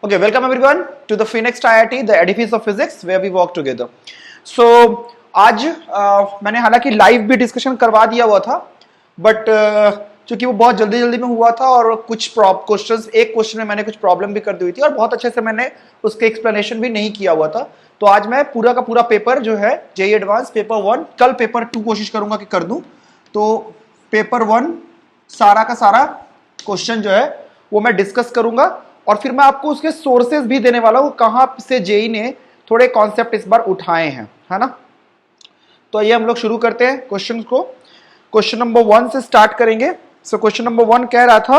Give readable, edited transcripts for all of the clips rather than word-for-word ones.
Okay, welcome everyone to the Phoenix IIT, the edifice of physics, where we work together. So आज मैंने हालांकि live भी discussion करवा दिया हुआ था, बट चूंकि वो बहुत जल्दी जल्दी में हुआ था और कुछ क्वेश्चंस, एक क्वेश्चन में मैंने कुछ प्रॉब्लम भी कर दी हुई थी और बहुत अच्छे से मैंने उसके एक्सप्लेनेशन भी नहीं किया हुआ था। तो आज मैं पूरा का पूरा पेपर जो है जेईई एडवांस पेपर 1, कल पेपर 2 कोशिश करूंगा कि कर दूं। तो पेपर 1 सारा का सारा क्वेश्चन जो है वो मैं डिस्कस करूंगा और फिर मैं आपको उसके सोर्सेज भी देने वाला हूं, कहां से जेईई ने थोड़े कॉन्सेप्ट इस बार उठाए हैं, है ना। तो ये हम लोग शुरू करते हैं क्वेश्चन को। क्वेश्चन नंबर 1 से स्टार्ट करेंगे। सो क्वेश्चन नंबर 1 कह रहा था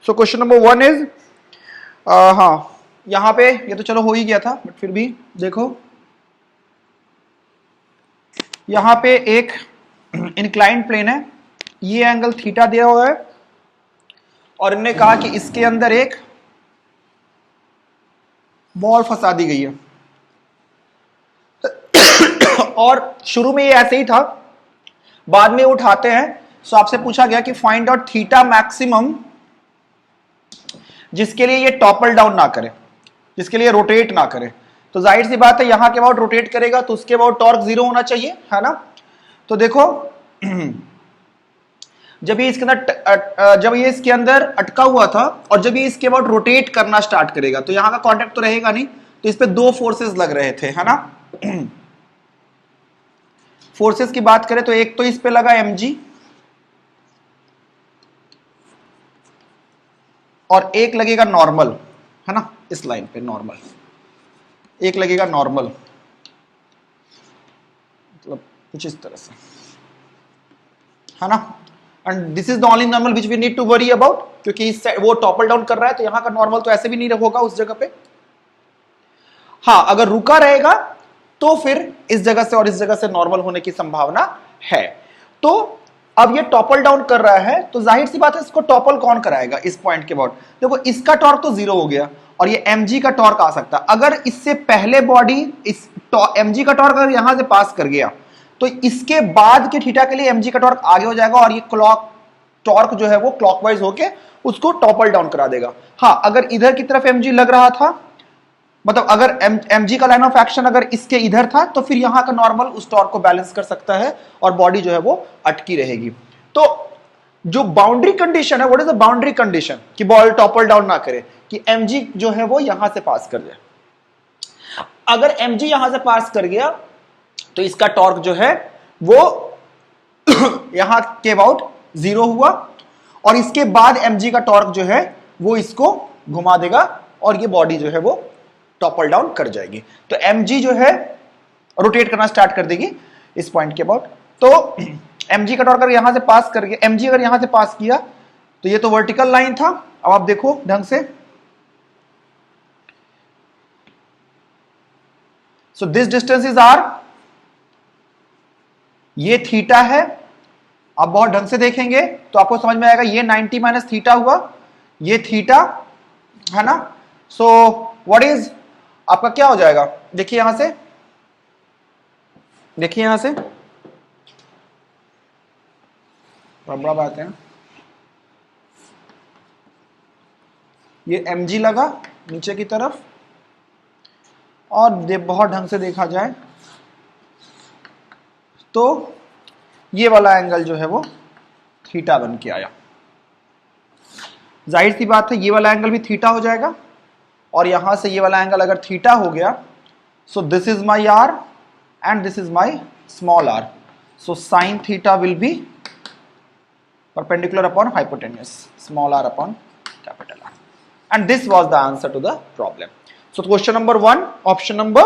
सो क्वेश्चन नंबर 1 इज हाँ, यहां पे ये तो चलो हो ही गया था, बट फिर भी देखो, यहां पे एक इंक्लाइंड प्लेन है, ये एंगल थीटा दिया हुआ है और इन्होंने कहा कि इसके अंदर एक बॉल फंसा दी गई है और शुरू में ये ऐसे ही था, बाद में उठाते हैं। सो आपसे पूछा गया कि फाइंड आउट थीटा मैक्सिमम जिसके लिए ये टॉपल डाउन ना करे, जिसके लिए रोटेट ना करे। तो जाहिर सी बात है यहां के अबाउट रोटेट करेगा तो उसके अबाउट टॉर्क 0 होना चाहिए, है ना। तो देखो जब ये इसके अंदर अटका हुआ था और जब ये इसके अबाउट रोटेट करना स्टार्ट करेगा तो यहां का कांटेक्ट तो रहेगा नहीं, तो इस पे दो फोर्सेस लग रहे थे, है ना। फोर्सेस की बात करें तो एक तो इस पे लगा mg और एक लगेगा नॉर्मल, है ना, इस लाइन पे नॉर्मल, एक लगेगा नॉर्मल, मतलब कुछ इस तरह से, है ना। And this is the only normal which we need to worry about, क्योंकि वो टॉपल डाउन कर रहा है तो यहां का नॉर्मल तो ऐसे भी नहीं होगा उस जगह पे। हाँ, अगर रुका रहेगा तो फिर इस जगह से और इस जगह से नॉर्मल होने की संभावना है। तो अब ये टॉपल डाउन कर रहा है तो जाहिर सी बात है इसको टॉपल कौन कराएगा इस पॉइंट के बाद। देखो इसका टॉर्क तो 0 हो गया और ये mg का टॉर्क आ सकता है। अगर इससे पहले बॉडी इस mg का टॉर्क अगर यहां से पास कर गया तो इसके बाद के थीटा के लिए mg का टॉर्क आगे हो जाएगा और ये टॉर्क जो है वो क्लॉकवाइज होके उसको टॉपल डाउन करा देगा। हाँ, अगर इधर की तरफ mg लग रहा था, मतलब अगर mg का लाइन ऑफ एक्शन अगर इसके इधर था तो फिर यहां का नॉर्मल उस टॉर्क को बैलेंस कर सकता है और बॉडी जो है वो अटकी रहेगी। तो जो बाउंड्री कंडीशन है, what is the boundary condition कि बॉल टॉपल डाउन ना करे, कि mg जो है वो यहां से पास कर जाए। अगर mg यहां से पास कर गया तो इसका टॉर्क जो है वो यहां के अबाउट 0 हुआ और इसके बाद mg का टॉर्क जो है वो इसको घुमा देगा और ये बॉडी जो है वो टॉपल डाउन कर जाएगी। तो mg जो है रोटेट करना स्टार्ट कर देगी इस पॉइंट के अबाउट। तो mg का टॉर्क अगर यहां से पास कर गया, mg अगर यहां से पास किया तो ये तो वर्टिकल लाइन था। अब आप देखो ढंग से, so this distance is r, ये थीटा है। अब बहुत ढंग से देखेंगे तो आपको समझ में आएगा ये 90 माइनस थीटा हुआ, ये थीटा, है ना। सो व्हाट इज आपका क्या हो जाएगा, देखिए यहां से, देखिए यहां से बड़ा बात है, ये mg लगा नीचे की तरफ और बहुत ढंग से देखा जाए तो ये वाला एंगल जो है वो थीटा बन के आया। जाहिर सी बात है ये वाला एंगल भी थीटा हो जाएगा और यहां से ये वाला एंगल अगर थीटा हो गया, सो this is my r and this is my small r, so sine theta will be perpendicular upon hypotenuse, small r upon capital R, and this was the answer to the problem. So question number 1, option number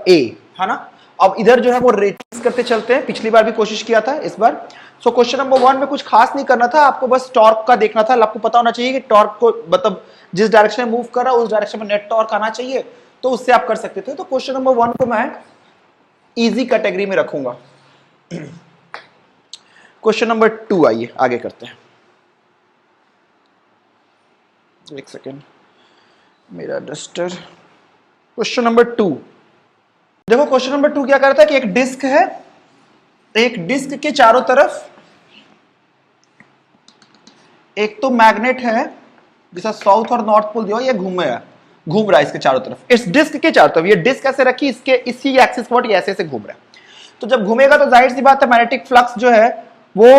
A, है ना। अब इधर जो है वो ratings करते चलते हैं, पिछली बार भी कोशिश किया था इस बार। सो क्वेश्चन नंबर 1 में कुछ खास नहीं करना था, आपको बस टॉर्क का देखना था। आपको पता होना चाहिए कि टॉर्क को मतलब जिस डायरेक्शन में मूव कर रहा है उस डायरेक्शन में नेट टॉर्क आना चाहिए, तो उससे आप कर सकते थे। तो क्वेश्चन नंबर 1 को मैं इजी कैटेगरी में रखूंगा। क्वेश्चन नंबर 2 आइए आगे करते हैं। एक सेकेंड, मेरा डस्टर। क्वेश्चन नंबर 2 देखो, क्वेश्चन नंबर 2 क्या करता है कि एक डिस्क है एक डिस्क के चारों तरफ एक तो मैग्नेट है जिसका साउथ और नॉर्थ पोल दिया, ये घूम रहा है इसके चारों तरफ, इस डिस्क के चारों तरफ। ये डिस्क ऐसे रखी, इसके इसी एक्सिस पर ये ऐसे घूम रहा है। तो जब घूमेगा तो जाहिर सी बात है मैग्नेटिक फ्लक्स जो है वो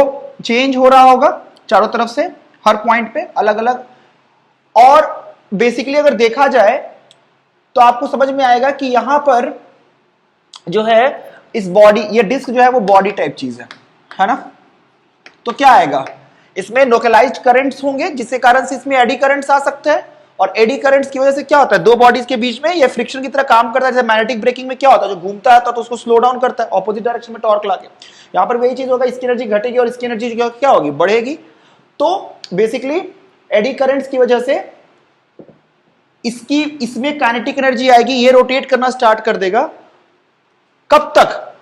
चेंज हो रहा होगा चारों तरफ से, हर पॉइंट पे अलग अलग। और बेसिकली अगर देखा जाए तो आपको समझ में आएगा कि यहां पर जो है इस बॉडी, ये डिस्क जो है वो बॉडी टाइप चीज है ना। तो क्या आएगा, इसमें लोकलाइज्ड करंट्स होंगे जिसके कारण से इसमें एडी करंट्स आ सकते हैं। और एडी करंट्स की वजह से क्या होता है, दो बॉडीज के बीच में ये फ्रिक्शन की तरह काम करता है। जैसे मैग्नेटिक ब्रेकिंग में क्या होता है, जो घूमता है तो उसको स्लो डाउन करता है ऑपोजिट डायरेक्शन में टॉर्क लाके। यहां पर वही चीज होगा, इसकी एनर्जी घटेगी और इसकी एनर्जी क्या होगी, बढ़ेगी। तो बेसिकली एडी करंट्स की वजह से इसमें काइनेटिक एनर्जी आएगी, ये रोटेट करना स्टार्ट कर देगा। कब तक,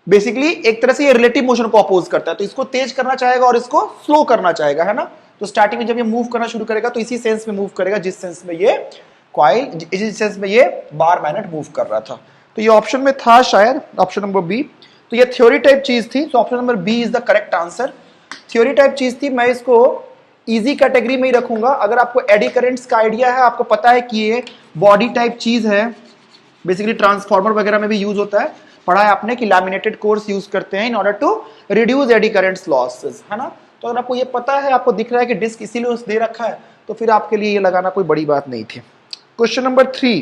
बेसिकली एक तरह से ये रिलेटिव मोशन को अपोज करता है, तो इसको तेज करना चाहेगा और इसको स्लो करना चाहेगा, है ना। तो स्टार्टिंग में जब ये मूव करना शुरू करेगा तो इसी सेंस में मूव करेगा जिस सेंस में ये कॉइल, इसी सेंस में ये बार मैग्नेट मूव कर रहा था। तो ये ऑप्शन में था शायद ऑप्शन नंबर बी। तो ये थ्योरी टाइप चीज थी, तो option number B is the correct answer. Theory type चीज थी, मैं इसको इजी कैटेगरी में ही रखूंगा। अगर आपको एडी करंट्स का आइडिया है, आपको पता है कि ये बॉडी टाइप चीज है, बेसिकली ट्रांसफार्मर वगैरह में भी यूज होता है, पढ़ा है आपने कि लैमिनेटेड कोर्स यूज करते हैं in order to reduce eddy currents losses, है ना। तो अगर आपको ये पता है, आपको दिख रहा है कि डिस्क इसीलिए दे रखा है, तो फिर आपके लिए ये लगाना कोई बड़ी बात नहीं थी। Question number 3,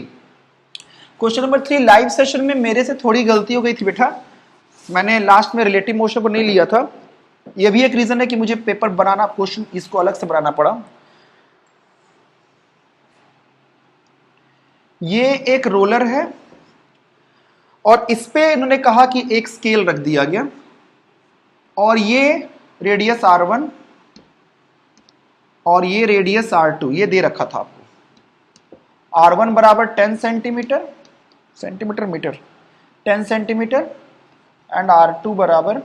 question number 3 live session में मेरे से थोड़ी गलती हो गई थी बेटा, मैंने लास्ट में रिलेटिव मोशन को नहीं लिया था। ये भी एक रीजन है कि मुझे पेपर बनाना, क्वेश्चन इसको अलग से बनाना पड़ा। ये एक रोलर है और इस पे इन्होंने कहा कि एक स्केल रख दिया गया और ये रेडियस R1 और ये रेडियस R2 ये दे रखा था आपको। R1 बराबर 10 centimetre, metre 10 centimetre and R2 बराबर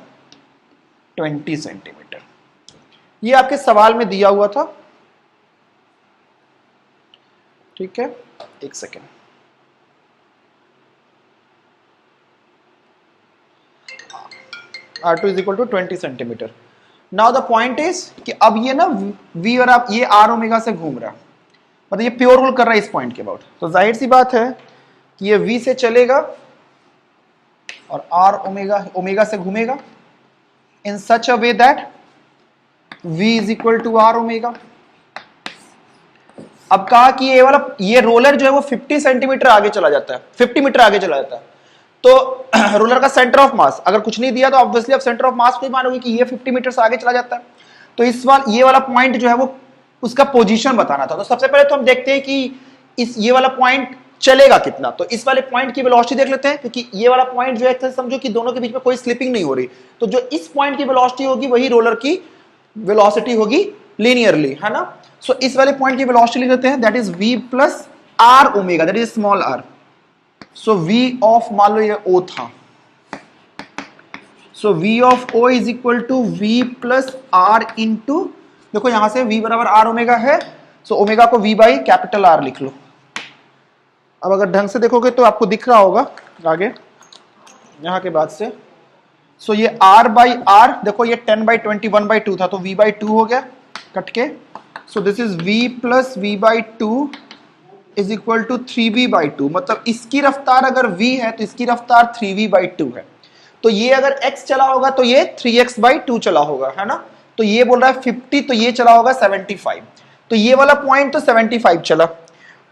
20 सेंटीमीटर। ये आपके सवाल में दिया हुआ था, ठीक है। एक second, R2 is equal to 20 centimeter. Now the point is कि अब ये ना V और आप ये R ओमेगा से घूम रहा है, मतलब ये प्योर रोल कर रहा है इस पॉइंट के अबाउट। तो जाहिर सी बात है कि ये V से चलेगा और R ओमेगा से घूमेगा in such a way that V is equal to R omega. अब कहा कि ये रोलर जो है वो 50 सेंटीमीटर आगे चला जाता है, 50 मीटर आगे चला जाता है। तो रोलर का सेंटर ऑफ मास अगर कुछ नहीं दिया तो ऑब्वियसली आप सेंटर ऑफ मास को ही मानोगे कि ये 50 मीटर से आगे चला जाता है। तो ये वाला पॉइंट जो है वो उसका पोजीशन बताना था। तो सबसे पहले तो हम देखते हैं कि ये वाला पॉइंट चलेगा कितना। तो इस वाले पॉइंट की वेलोसिटी देख लेते हैं, क्योंकि ये वाला पॉइंट जो है समझो कि दोनों के बीच में कोई स्लिपिंग नहीं हो रही, तो जो इस पॉइंट की वेलोसिटी होगी वही रोलर की वेलोसिटी होगी लीनियरली, है ना। सो इस वाले पॉइंट की वेलोसिटी लिख लेते हैं, that is V plus R omega, that is small r। So V of, मान लो ये O था, so V of O is equal to V plus R into, देखो यहां से V बराबर R ओमेगा है, सो ओमेगा को V बाई कैपिटल R लिख लो। अब अगर ढंग से देखोगे तो आपको दिख रहा होगा आगे यहां के बाद से, सो ये R बाई R, देखो ये 10 बाई 20 1/2 था, तो V बाई 2 हो गया कट के। So this is V plus V by 2 is equal to 3V by 2, मतलब इसकी रफ्तार अगर V है तो इसकी रफ्तार 3V बाई 2 है। तो ये अगर x चला होगा तो ये 3x बाई 2 चला होगा, है ना। तो ये बोल रहा है 50, तो ये चला होगा 75। तो ये वाला पॉइंट तो 75 चला।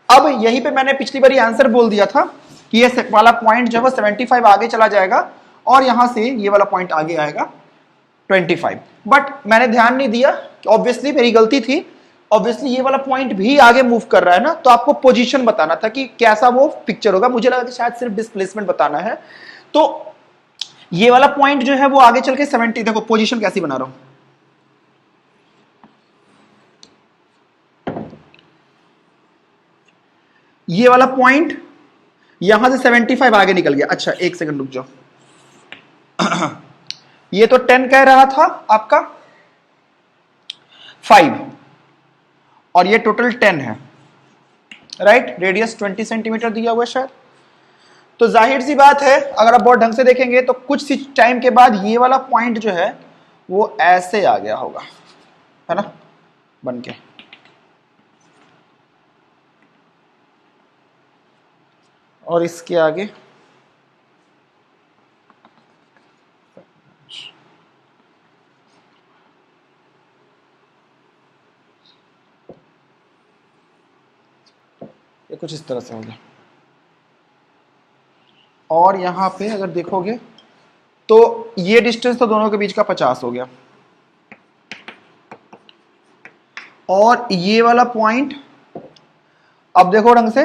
अब यहीं पे मैंने पिछली बार आंसर बोल दिया था कि ये वाला पॉइंट जो है वो 75 आगे चला जाएगा और यहां से ये वाला पॉइंट आगे आएगा 25। बट मैंने ध्यान नहीं दिया, ऑब्वियसली मेरी गलती थी। ऑब्वियसली ये वाला पॉइंट भी आगे मूव कर रहा है ना, तो आपको पोजीशन बताना था कि कैसा वो पिक्चर होगा। मुझे लगा कि शायद सिर्फ डिस्प्लेसमेंट बताना है। तो ये वाला पॉइंट जो है वो आगे चल के 70, देखो पोजीशन कैसी बना रहा हूं, ये वाला पॉइंट यहां से 75 आगे निकल गया। अच्छा एक सेकंड रुक जाओ, ये तो 10 कह रहा था आपका 5 और ये टोटल 10 है, राइट। रेडियस 20 सेंटीमीटर दिया हुआ है शायद। तो जाहिर सी बात है, अगर आप बहुत ढंग से देखेंगे तो कुछ सी टाइम के बाद ये वाला पॉइंट जो है वो ऐसे आ गया होगा, है ना, बन के। और इसके आगे ये कुछ इस तरह से हो गया। और यहां पे अगर देखोगे तो ये डिस्टेंस तो दोनों के बीच का 50 हो गया, और ये वाला पॉइंट, अब देखो ढंग से,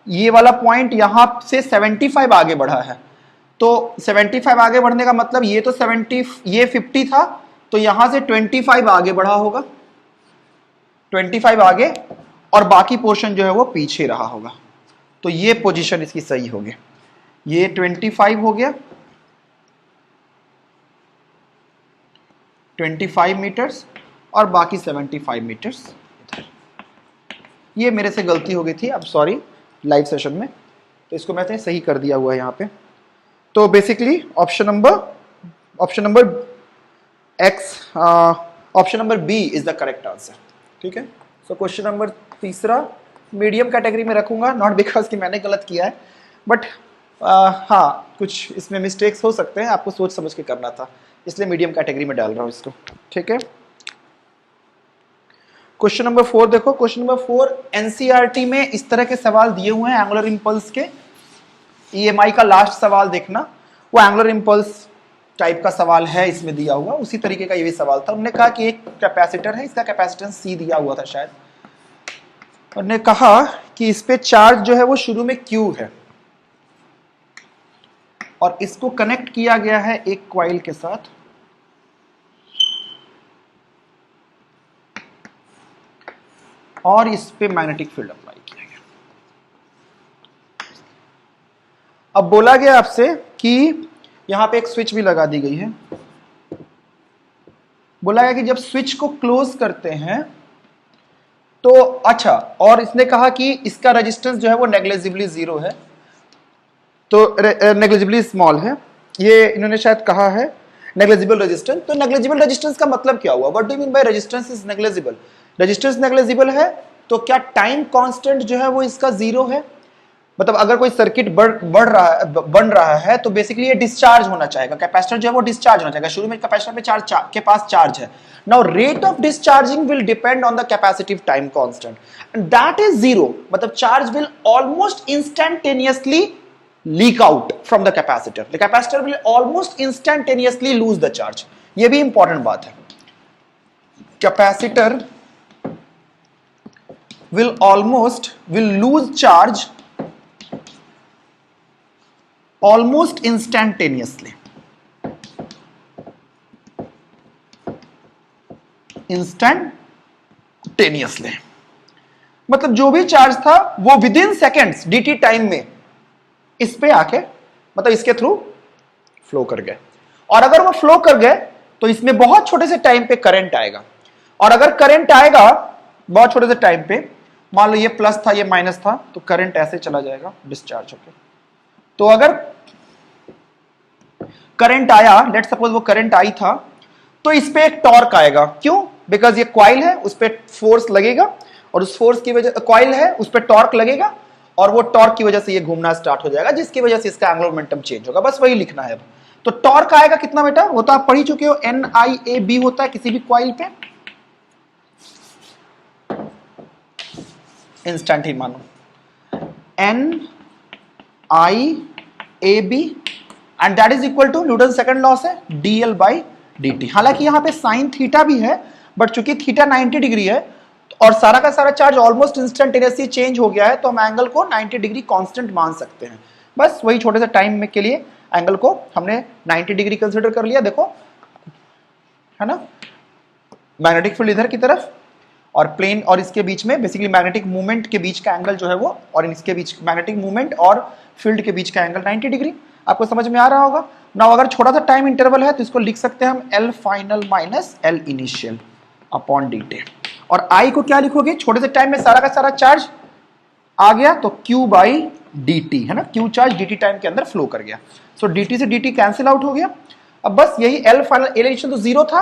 ये वाला पॉइंट यहां से 75 आगे बढ़ा है, तो 75 आगे बढ़ने का मतलब ये तो 70, ये 50 था, तो यहां से 25 आगे बढ़ा होगा, 25 आगे, और बाकी पोर्शन जो है वो पीछे रहा होगा। तो ये पोजीशन इसकी सही होगी, ये 25 हो गया, 25 मीटर्स, और बाकी 75 मीटर्स इधर। ये मेरे से गलती हो गई थी, अब सॉरी, लाइव सेशन में, तो इसको मैंने सही कर दिया हुआ है यहाँ पे। तो basically option number X, option number B is the correct answer. ठीक है, सो क्वेश्चन नंबर तीसरा मीडियम कैटेगरी में रखूंगा, नॉट बिकॉज कि मैंने गलत किया है, बट हाँ कुछ इसमें मिस्टेक्स हो सकते हैं, आपको सोच समझ के करना था, इसलिए मीडियम कैटेगरी में डाल रहा हूँ इसको। ठीक है, क्वेश्चन नंबर 4 देखो। क्वेश्चन नंबर 4 एनसीईआरटी में इस तरह के सवाल दिए हुए हैं एंगुलर इंपल्स के। ईएमआई का लास्ट सवाल देखना, वो एंगुलर इंपल्स टाइप का सवाल है इसमें दिया हुआ, उसी तरीके का ये भी सवाल था। उन्होंने कहा कि एक कैपेसिटर है, इसका कैपेसिटेंस C दिया हुआ था शायद, उन्होंने कहा कि इस पे चार्ज जो है वो शुरू में Q है, और इसको कनेक्ट किया गया है एक कॉइल के साथ, और इस पे मैग्नेटिक फील्ड अप्लाई किया गया। अब बोला गया आपसे कि यहां पे एक स्विच भी लगा दी गई है। बोला गया कि जब स्विच को क्लोज करते हैं तो अच्छा, और इसने कहा कि इसका रेजिस्टेंस जो है वो नेग्लिजिबली 0 है, तो नेग्लिजिबली स्मॉल है, ये इन्होंने शायद कहा है नेग्लिजिबल रेजिस्टेंस। तो नेग्लिजिबल रेजिस्टेंस का मतलब क्या हुआ? What do you mean by resistance is negligible? Resistance negligible है तो क्या टाइम कांस्टेंट जो है वो इसका 0 है? मतलब अगर कोई सर्किट बन रहा है तो बेसिकली ये डिस्चार्ज होना चाहेगा, कैपेसिटर जो है वो डिस्चार्ज होना चाहेगा। शुरू में कैपेसिटर पे चार्ज के पास चार्ज है, now rate of discharging will depend on the capacitive time constant and that is 0। मतलब charge will almost instantaneously leak out from the capacitor, the capacitor will almost instantaneously lose the charge. ये भी important बात है, capacitor will lose charge almost instantaneously. मतलब जो भी charge था वो with in seconds dt time में इस पे आके, मतलब इसके थ्रू फ्लो कर गए। और अगर वो फ्लो कर गए तो इसमें बहुत छोटे से टाइम पे करंट आएगा, और अगर करंट आएगा बहुत छोटे से टाइम पे, मान लो ये प्लस था ये माइनस था, तो करंट ऐसे चला जाएगा डिस्चार्ज होकर। तो अगर करंट आया, लेट सपोज वो करंट आई था, तो इस पे एक टॉर्क आएगा। क्यों? बिकॉज ये कॉइल है, उस पे फोर्स लगेगा, और उस फोर्स की वजह, कॉइल है उस पे टॉर्क लगेगा, और वो टॉर्क की वजह से ये घूमना स्टार्ट हो जाएगा, जिसकी वजह से इसका एंगुलर मोमेंटम चेंज होगा। बस वही लिखना है अब। तो टॉर्क आएगा कितना बेटा? वो तो आप पढ़ ही चुके हो, NIAB होता है किसी भी कॉइल पे, इंस्टेंट ही मानो, NIAB, and that is equal to Newton second law से dl/dt। हालांकि यहां पे साइन थीटा भी है, बट चूंकि थीटा 90 डिग्री है और सारा का सारा चार्ज ऑलमोस्ट इंस्टेंटेनियसली चेंज हो गया है, तो हम एंगल को 90 डिग्री कांस्टेंट मान सकते हैं। बस वही छोटे से टाइम में के लिए एंगल को हमने 90 डिग्री कंसीडर कर लिया। देखो, है ना, मैग्नेटिक फील्ड इधर की तरफ, और प्लेन और इसके बीच में बेसिकली मैग्नेटिक मूवमेंट के बीच का एंगल जो है वो, और इसके बीच मैग्नेटिक मूवमेंट और फील्ड के बीच का एंगल 90 डिग्री। आपको समझ में आ रहा होगा ना? अगर छोटा सा टाइम इंटरवल है तो इसको लिख सकते हैं हम L final minus L initial upon dt। और I को क्या लिखोगे? छोटे से टाइम में सारा का सारा चार्ज आ गया तो Q/, dt है ना, क्यू चार्ज dt टाइम के अंदर फ्लो कर गया। सो dt से dt कैंसिल आउट हो गया। अब बस यही L फाइनल, L इनिशियल तो जीरो था,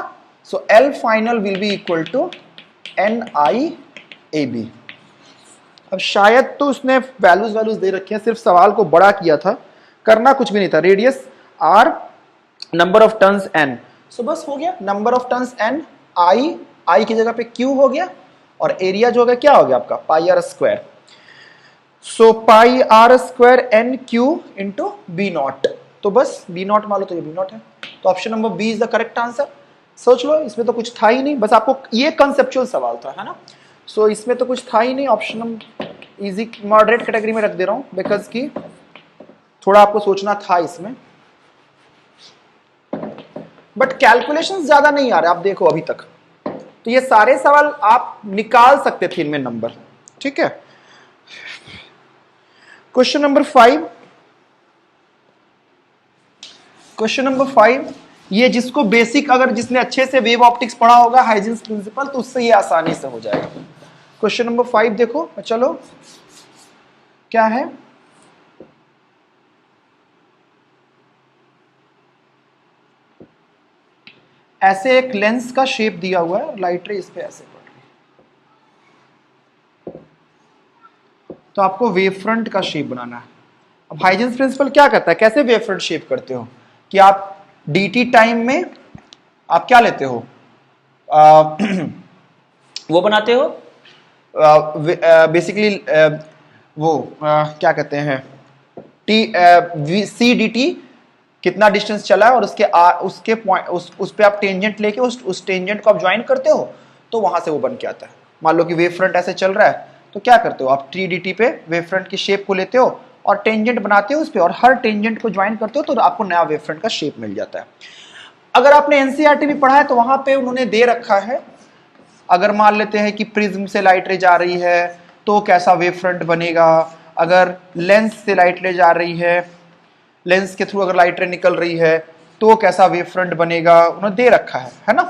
so L final will be equal to NIAB। अब शायद तो उसने वैल्यूज दे रखे हैं, सिर्फ सवाल को बड़ा किया था, करना कुछ भी नहीं था। Radius R, number of turns N, सो बस हो गया, number of turns N, I की जगह पे Q हो गया, और एरिया जो हो गया क्या हो गया आपका pi R square. So pi R square N Q into B naught, तो बस बी नॉट मान लो तो ये बी नॉट है। तो option number B is the correct answer. सोच लो, इसमें तो कुछ था ही नहीं, बस आपको ये कंसेप्चुअल सवाल था, है ना। सो इसमें तो कुछ था ही नहीं। Option number easy moderate category में रख दे रहा हूं, बिकॉज की थोड़ा आपको सोचना था इसमें, बट कैलकुलेशंस ज्यादा नहीं आ रहे आप देखो अभी तक, तो ये सारे सवाल आप निकाल सकते थे इनमें नंबर, ठीक है। क्वेश्चन नंबर 5, क्वेश्चन नंबर 5, ये जिसको बेसिक, अगर जिसने अच्छे से वेव ऑप्टिक्स पढ़ा होगा, हाइजेंस प्रिंसिपल, तो उससे ये आसानी से हो जाएगा। क्वेश्चन नंबर 5 देखो, चलो क्या है, ऐसे एक लेंस का शेप दिया हुआ है, लाइट रे इस पे ऐसे पड़ रही है, तो आपको वेव फ्रंट का शेप बनाना है। अब हाइजेंस प्रिंसिपल क्या कहता है, कैसे वेव फ्रंट शेप करते हो, कि आप dt टाइम में आप क्या लेते हो, वो बनाते हो बेसिकली वो क्या कहते हैं, सी डी टी कितना डिस्टेंस चला है, और उसके पॉइंट उस पे आप टेंजेंट लेके उस टेंजेंट को आप ज्वाइन करते हो, तो वहां से वो बन के आता है। मान लो कि वेव फ्रंट ऐसे चल रहा है, तो क्या करते हो आप टी डी टी पे वेव फ्रंट की शेप को लेते हो और टेंजेंट बनाते हो उस पे, और हर टेंजेंट को ज्वाइन करते हो, तो आपको नया वेव फ्रंट का शेप मिल जाता है। अगर आपने एनसीईआरटी भी पढ़ा है तो वहां पे उन्होंने दे रखा है, अगर मान लेते हैं कि प्रिज्म से लाइट रे जा रही है तो कैसा वेव फ्रंट बनेगा, अगर लेंस से लाइट रे जा रही है, लेंस के थ्रू अगर लाइट रे निकल रही है तो कैसा वेव फ्रंट बनेगा, उन्होंने दे रखा है ना।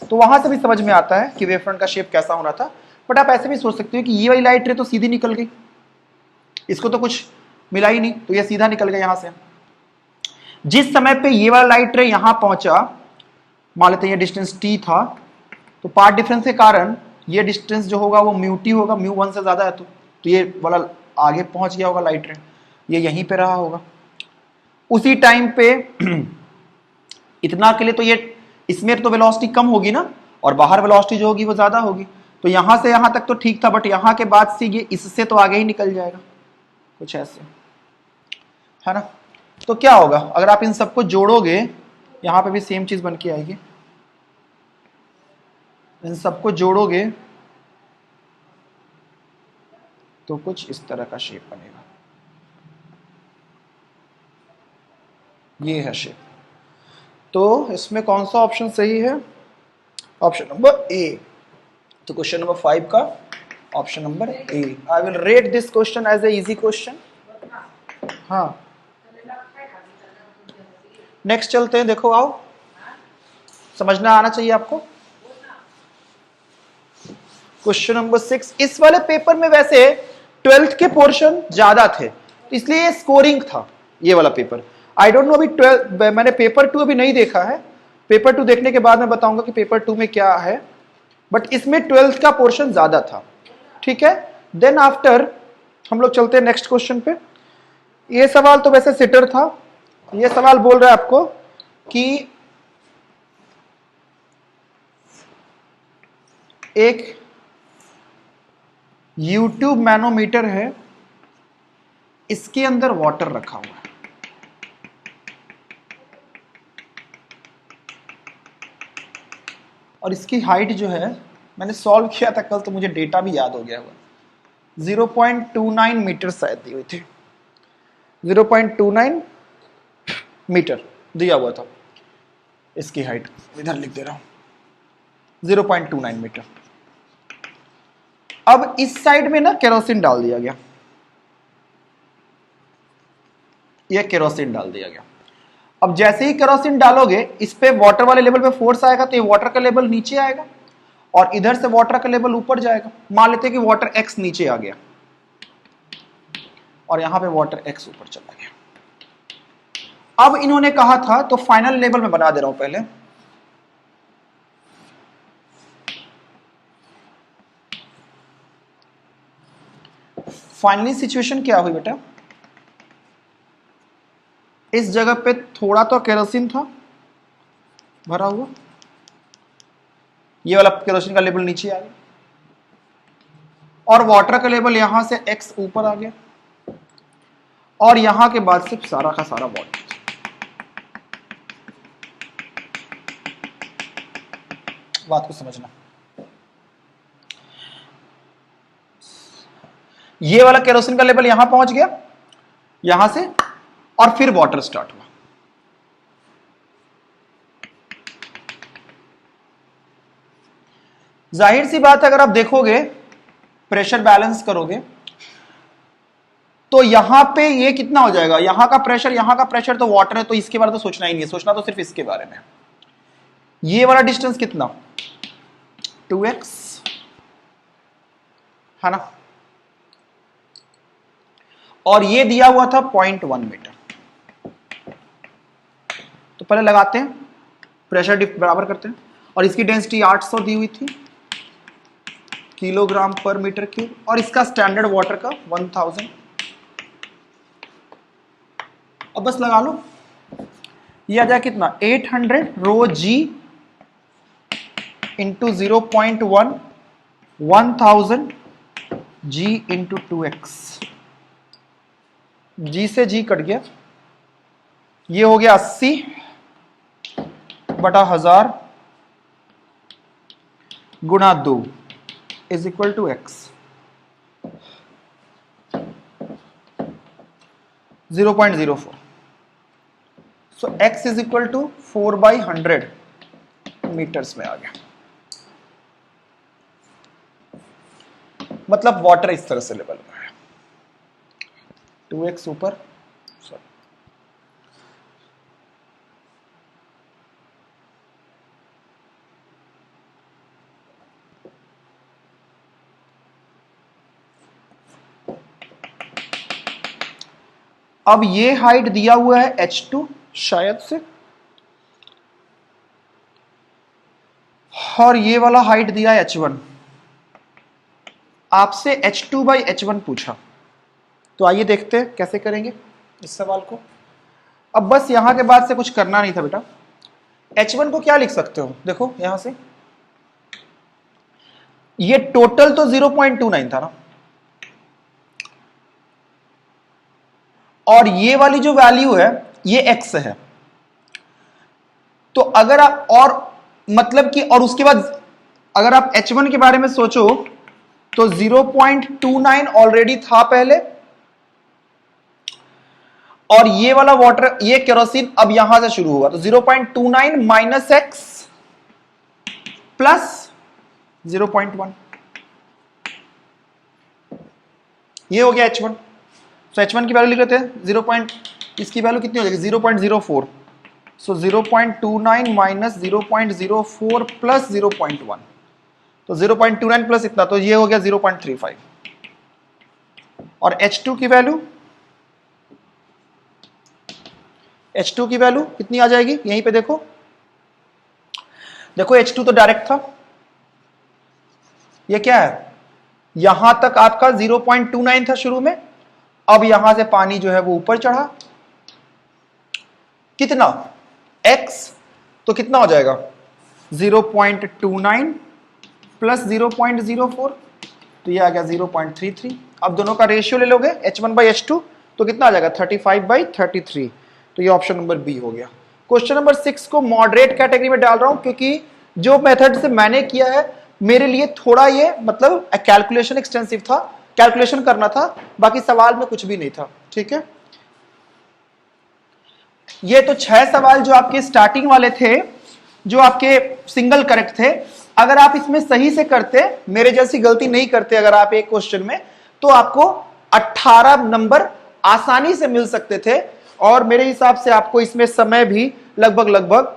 तो वहां से भी समझ में आता है कि वेव फ्रंट का शेप कैसा होना था। बट आप ऐसे भी सोच सकते हो कि ये वाली लाइट रे तो सीधी निकल गई, इसको तो कुछ मिला ही नहीं, तो ये सीधा निकल गया यहां से। जिस समय पे ये वाला लाइट रे यहां पहुंचा, मान लेते हैं ये डिस्टेंस t था, तो पार्ट डिफरेंस के कारण ये डिस्टेंस जो होगा वो म्यू टी होगा, म्यू 1 से ज्यादा है, तो ये वाला आगे पहुंच गया होगा लाइट रे, ये यहीं पे रहा होगा। उसी टाइम पे इतना के लिए तो ये इसमें तो वेलोसिटी कम होगी ना, और बाहर वेलोसिटी जो होगी वो ज्यादा होगी, तो यहां से यहां तक तो ठीक था, बट यहां के बाद से ये इससे तो आगे ही निकल जाएगा, कुछ ऐसे, है ना। तो क्या होगा, अगर आप इन सबको जोड़ोगे, यहां पे भी सेम चीज बन के आएगी, इन सबको जोड़ोगे तो कुछ इस तरह का शेप बनेगा, ये है शेप। तो इसमें कौन सा ऑप्शन सही है, ऑप्शन नंबर ए। तो क्वेश्चन नंबर 5 का option number A. I will rate this question as a easy question. हाँ, नेक्स्ट चलते हैं, देखो आओ, समझना आना चाहिए आपको। क्वेश्चन नंबर 6, इस वाले पेपर में वैसे 12th के पोर्शन ज्यादा थे, इसलिए स्कोरिंग था ये वाला पेपर। आई डोंट नो अभी 12 मैंने पेपर 2 अभी नहीं देखा है, पेपर 2 देखने के बाद मैं बताऊंगा कि पेपर 2 में क्या है, बट इसमें 12th का पोर्शन ज्यादा था, ठीक है। देन आफ्टर हम लोग चलते हैं नेक्स्ट क्वेश्चन पे। ये सवाल तो वैसे सिटर था, ये सवाल बोल रहा है आपको कि एक YouTube मैनोमीटर है, इसके अंदर वाटर रखा हुआ है, और इसकी हाइट जो है, मैंने सॉल्व किया था कल तो मुझे डेटा भी याद हो गया हुआ, 0.29 मीटर शायद दी हुई थी, 0.29 मीटर दिया हुआ था इसकी हाइट, इधर लिख दे रहा हूं 0.29 मीटर। अब इस साइड में ना केरोसिन डाल दिया गया, यह केरोसिन डाल दिया गया। अब जैसे ही केरोसिन डालोगे, इस पे वाटर वाले लेवल पे फोर्स आएगा, तो ये वाटर का लेवल नीचे आएगा, और इधर से वाटर का लेवल ऊपर जाएगा। मान लेते हैं कि वाटर x नीचे आ गया, और यहां पे वाटर x ऊपर चला गया। अब इन्होंने कहा था, तो फाइनल लेवल में बना दे रहा हूं पहले, फाइनली सिचुएशन क्या हुई बेटा, इस जगह पे थोड़ा तो केरोसिन था भरा हुआ, ये वाला केरोसिन का लेवल नीचे आ गया और वाटर का लेवल यहां से x ऊपर आ गया और यहां के बाद सिर्फ सारा का सारा वाटर। बात को समझना, ये वाला केरोसिन का लेवल यहां पहुंच गया यहां से और फिर वाटर स्टार्ट हुआ। जाहिर सी बात है, अगर आप देखोगे प्रेशर बैलेंस करोगे तो यहां पे ये कितना हो जाएगा, यहां का प्रेशर तो वाटर है, तो इसके बारे में तो सोचना ही नहीं है, सोचना तो सिर्फ इसके बारे में। ये वाला डिस्टेंस कितना, 2x है ना, और ये दिया हुआ था 0.1 मीटर। तो पहले लगाते हैं, प्रेशर डिफ बराबर करते हैं, और इसकी डेंसिटी 800 दी हुई थी किलोग्राम पर मीटर क्यूब, और इसका स्टैंडर्ड वाटर का 1000। अब बस लगा लो, ये आ जाए कितना, 800 रो जी इंटू 0.1, 1000 जी इंटू 2x। जी से जी कट गया, ये हो गया 80 बटा 1000 गुणा 2 is equal to x। 0.04। So x is equal to 4/100 meters में आ गया। मतलब वाटर इस तरह से लेवल में है, 2x ऊपर, सॉरी अब ये हाइट दिया हुआ है h2 शायद से, और ये वाला हाइट दिया है h1। आपसे h2/h1 पूछा, तो आइए देखते हैं कैसे करेंगे इस सवाल को। अब बस यहां के बाद से कुछ करना नहीं था बेटा। h1 को क्या लिख सकते हो, देखो यहां से, ये टोटल तो 0.29 था ना, और ये वाली जो वैल्यू है ये x है। तो अगर आप, और मतलब कि, और उसके बाद अगर आप h1 के बारे में सोचो तो 0.29 ऑलरेडी था पहले, और ये वाला वाटर, ये केरोसिन अब यहां से शुरू हुआ, तो 0.29 माइनस x प्लस 0.1, ये हो गया h1। तो h1 की वैल्यू लिख लेते हैं, 0. इसकी वैल्यू कितनी हो जाएगी, 0.04। सो 0.29 माइनस 0.04 प्लस 0.1, तो 0.29 प्लस इतना, तो ये हो गया 0.35। और h2 की वैल्यू कितनी आ जाएगी, यहीं पे देखो, h2 तो डायरेक्ट था, ये क्या है, यहां तक आपका 0.29 था शुरू में, अब यहां से पानी जो है वो ऊपर चढ़ा, कितना x, तो कितना हो जाएगा 0.29 प्लस 0.04, तो ये आ गया 0.33। अब दोनों का रेशियो ले लोगे h1/h2, तो कितना आ जाएगा 35/33, तो ये ऑप्शन नंबर बी हो गया। क्वेश्चन नंबर 6 को मॉडरेट कैटेगरी में डाल रहा हूं, क्योंकि जो मेथड से मैंने किया है मेरे लिए थोड़ा ये मतलब कैलकुलेशन एक्सटेंसिव था, कैलकुलेशन करना था, बाकी सवाल में कुछ भी नहीं था। ठीक है, ये तो 6 सवाल जो आपके स्टार्टिंग वाले थे, जो आपके सिंगल करेक्ट थे, अगर आप इसमें सही से करते, मेरे जैसी गलती नहीं करते अगर आप एक क्वेश्चन में, तो आपको 18 नंबर आसानी से मिल सकते थे, और मेरे हिसाब से आपको इसमें समय भी लगभग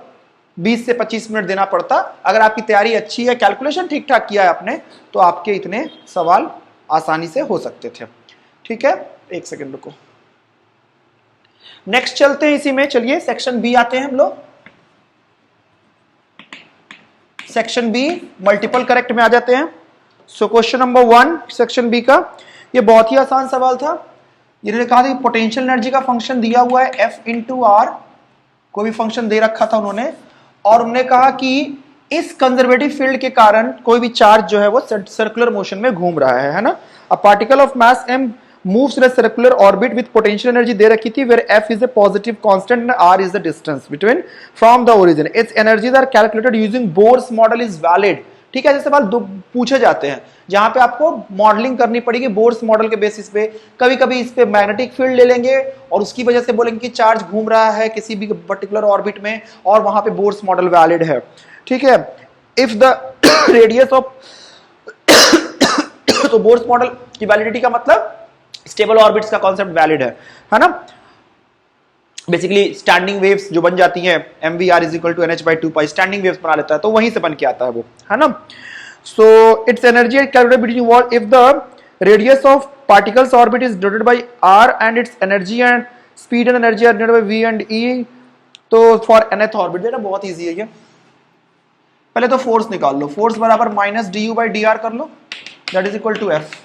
20 से 25 मिनट देना पड़ता। अगर आपकी तैयारी अच्छी है, कैलकुलेशन ठीक ठाक किया है आपने, तो आपके इतने सवाल आसानी से हो सकते थे। ठीक है। एक सेकेंड रुको, नेक्स्ट चलते हैं इसी में। चलिए सेक्शन बी आते हैं हम लोग। सेक्शन बी मल्टीपल करेक्ट में आ जाते हैं। So question number 1 section B का, ये बहुत ही आसान सवाल था। इन्होंने कहा था कि पोटेंशियल एनर्जी का फंक्शन दिया हुआ है एफ इंटू आर, कोई भी फंक्शन दे रखा था उन्होंने, और उन्होंने कहा कि इस कंजर्वेटिव फील्ड के कारण कोई भी चार्ज जो है वो सर्कुलर मोशन में घूम रहा है ना। A particle of mass m moves in a circular orbit with potential energy दे रखी थी, where f is a positive constant and r is the distance between from the origin. Its energies are calculated using Bohr's model is valid. ठीक है, जैसे सवाल पूछे जाते हैं जहां पे आपको मॉडलिंग करनी पड़ेगी बोर्स मॉडल के बेसिस पे। कभी कभी इस पे मैग्नेटिक फील्ड ले लेंगे और उसकी वजह से बोलेंगे कि चार्ज घूम रहा है किसी भी पर्टिकुलर ऑर्बिट में और वहां पे बोर्स मॉडल वैलिड है। ठीक है, इफ द रेडियस ऑफ तो बोर्स मॉडल की वैलिडिटी का मतलब स्टेबल ऑर्बिट्स का कॉन्सेप्ट वैलिड है ना। बेसिकली स्टैंडिंग वेव्स जो बन जाती हैं mvr is equal to nh/2π, standing waves बना लेता है, तो वहीं से बन के आता है वो, है ना। So it's energy calculated between what if the radius of particles orbit is denoted by r and its energy and speed and energy are denoted by v and e। तो फॉर nth ऑर्बिट बेटा बहुत easy है ये। पहले तो force निकाल लो, force बराबर minus du/dr कर लो, that is equal to f।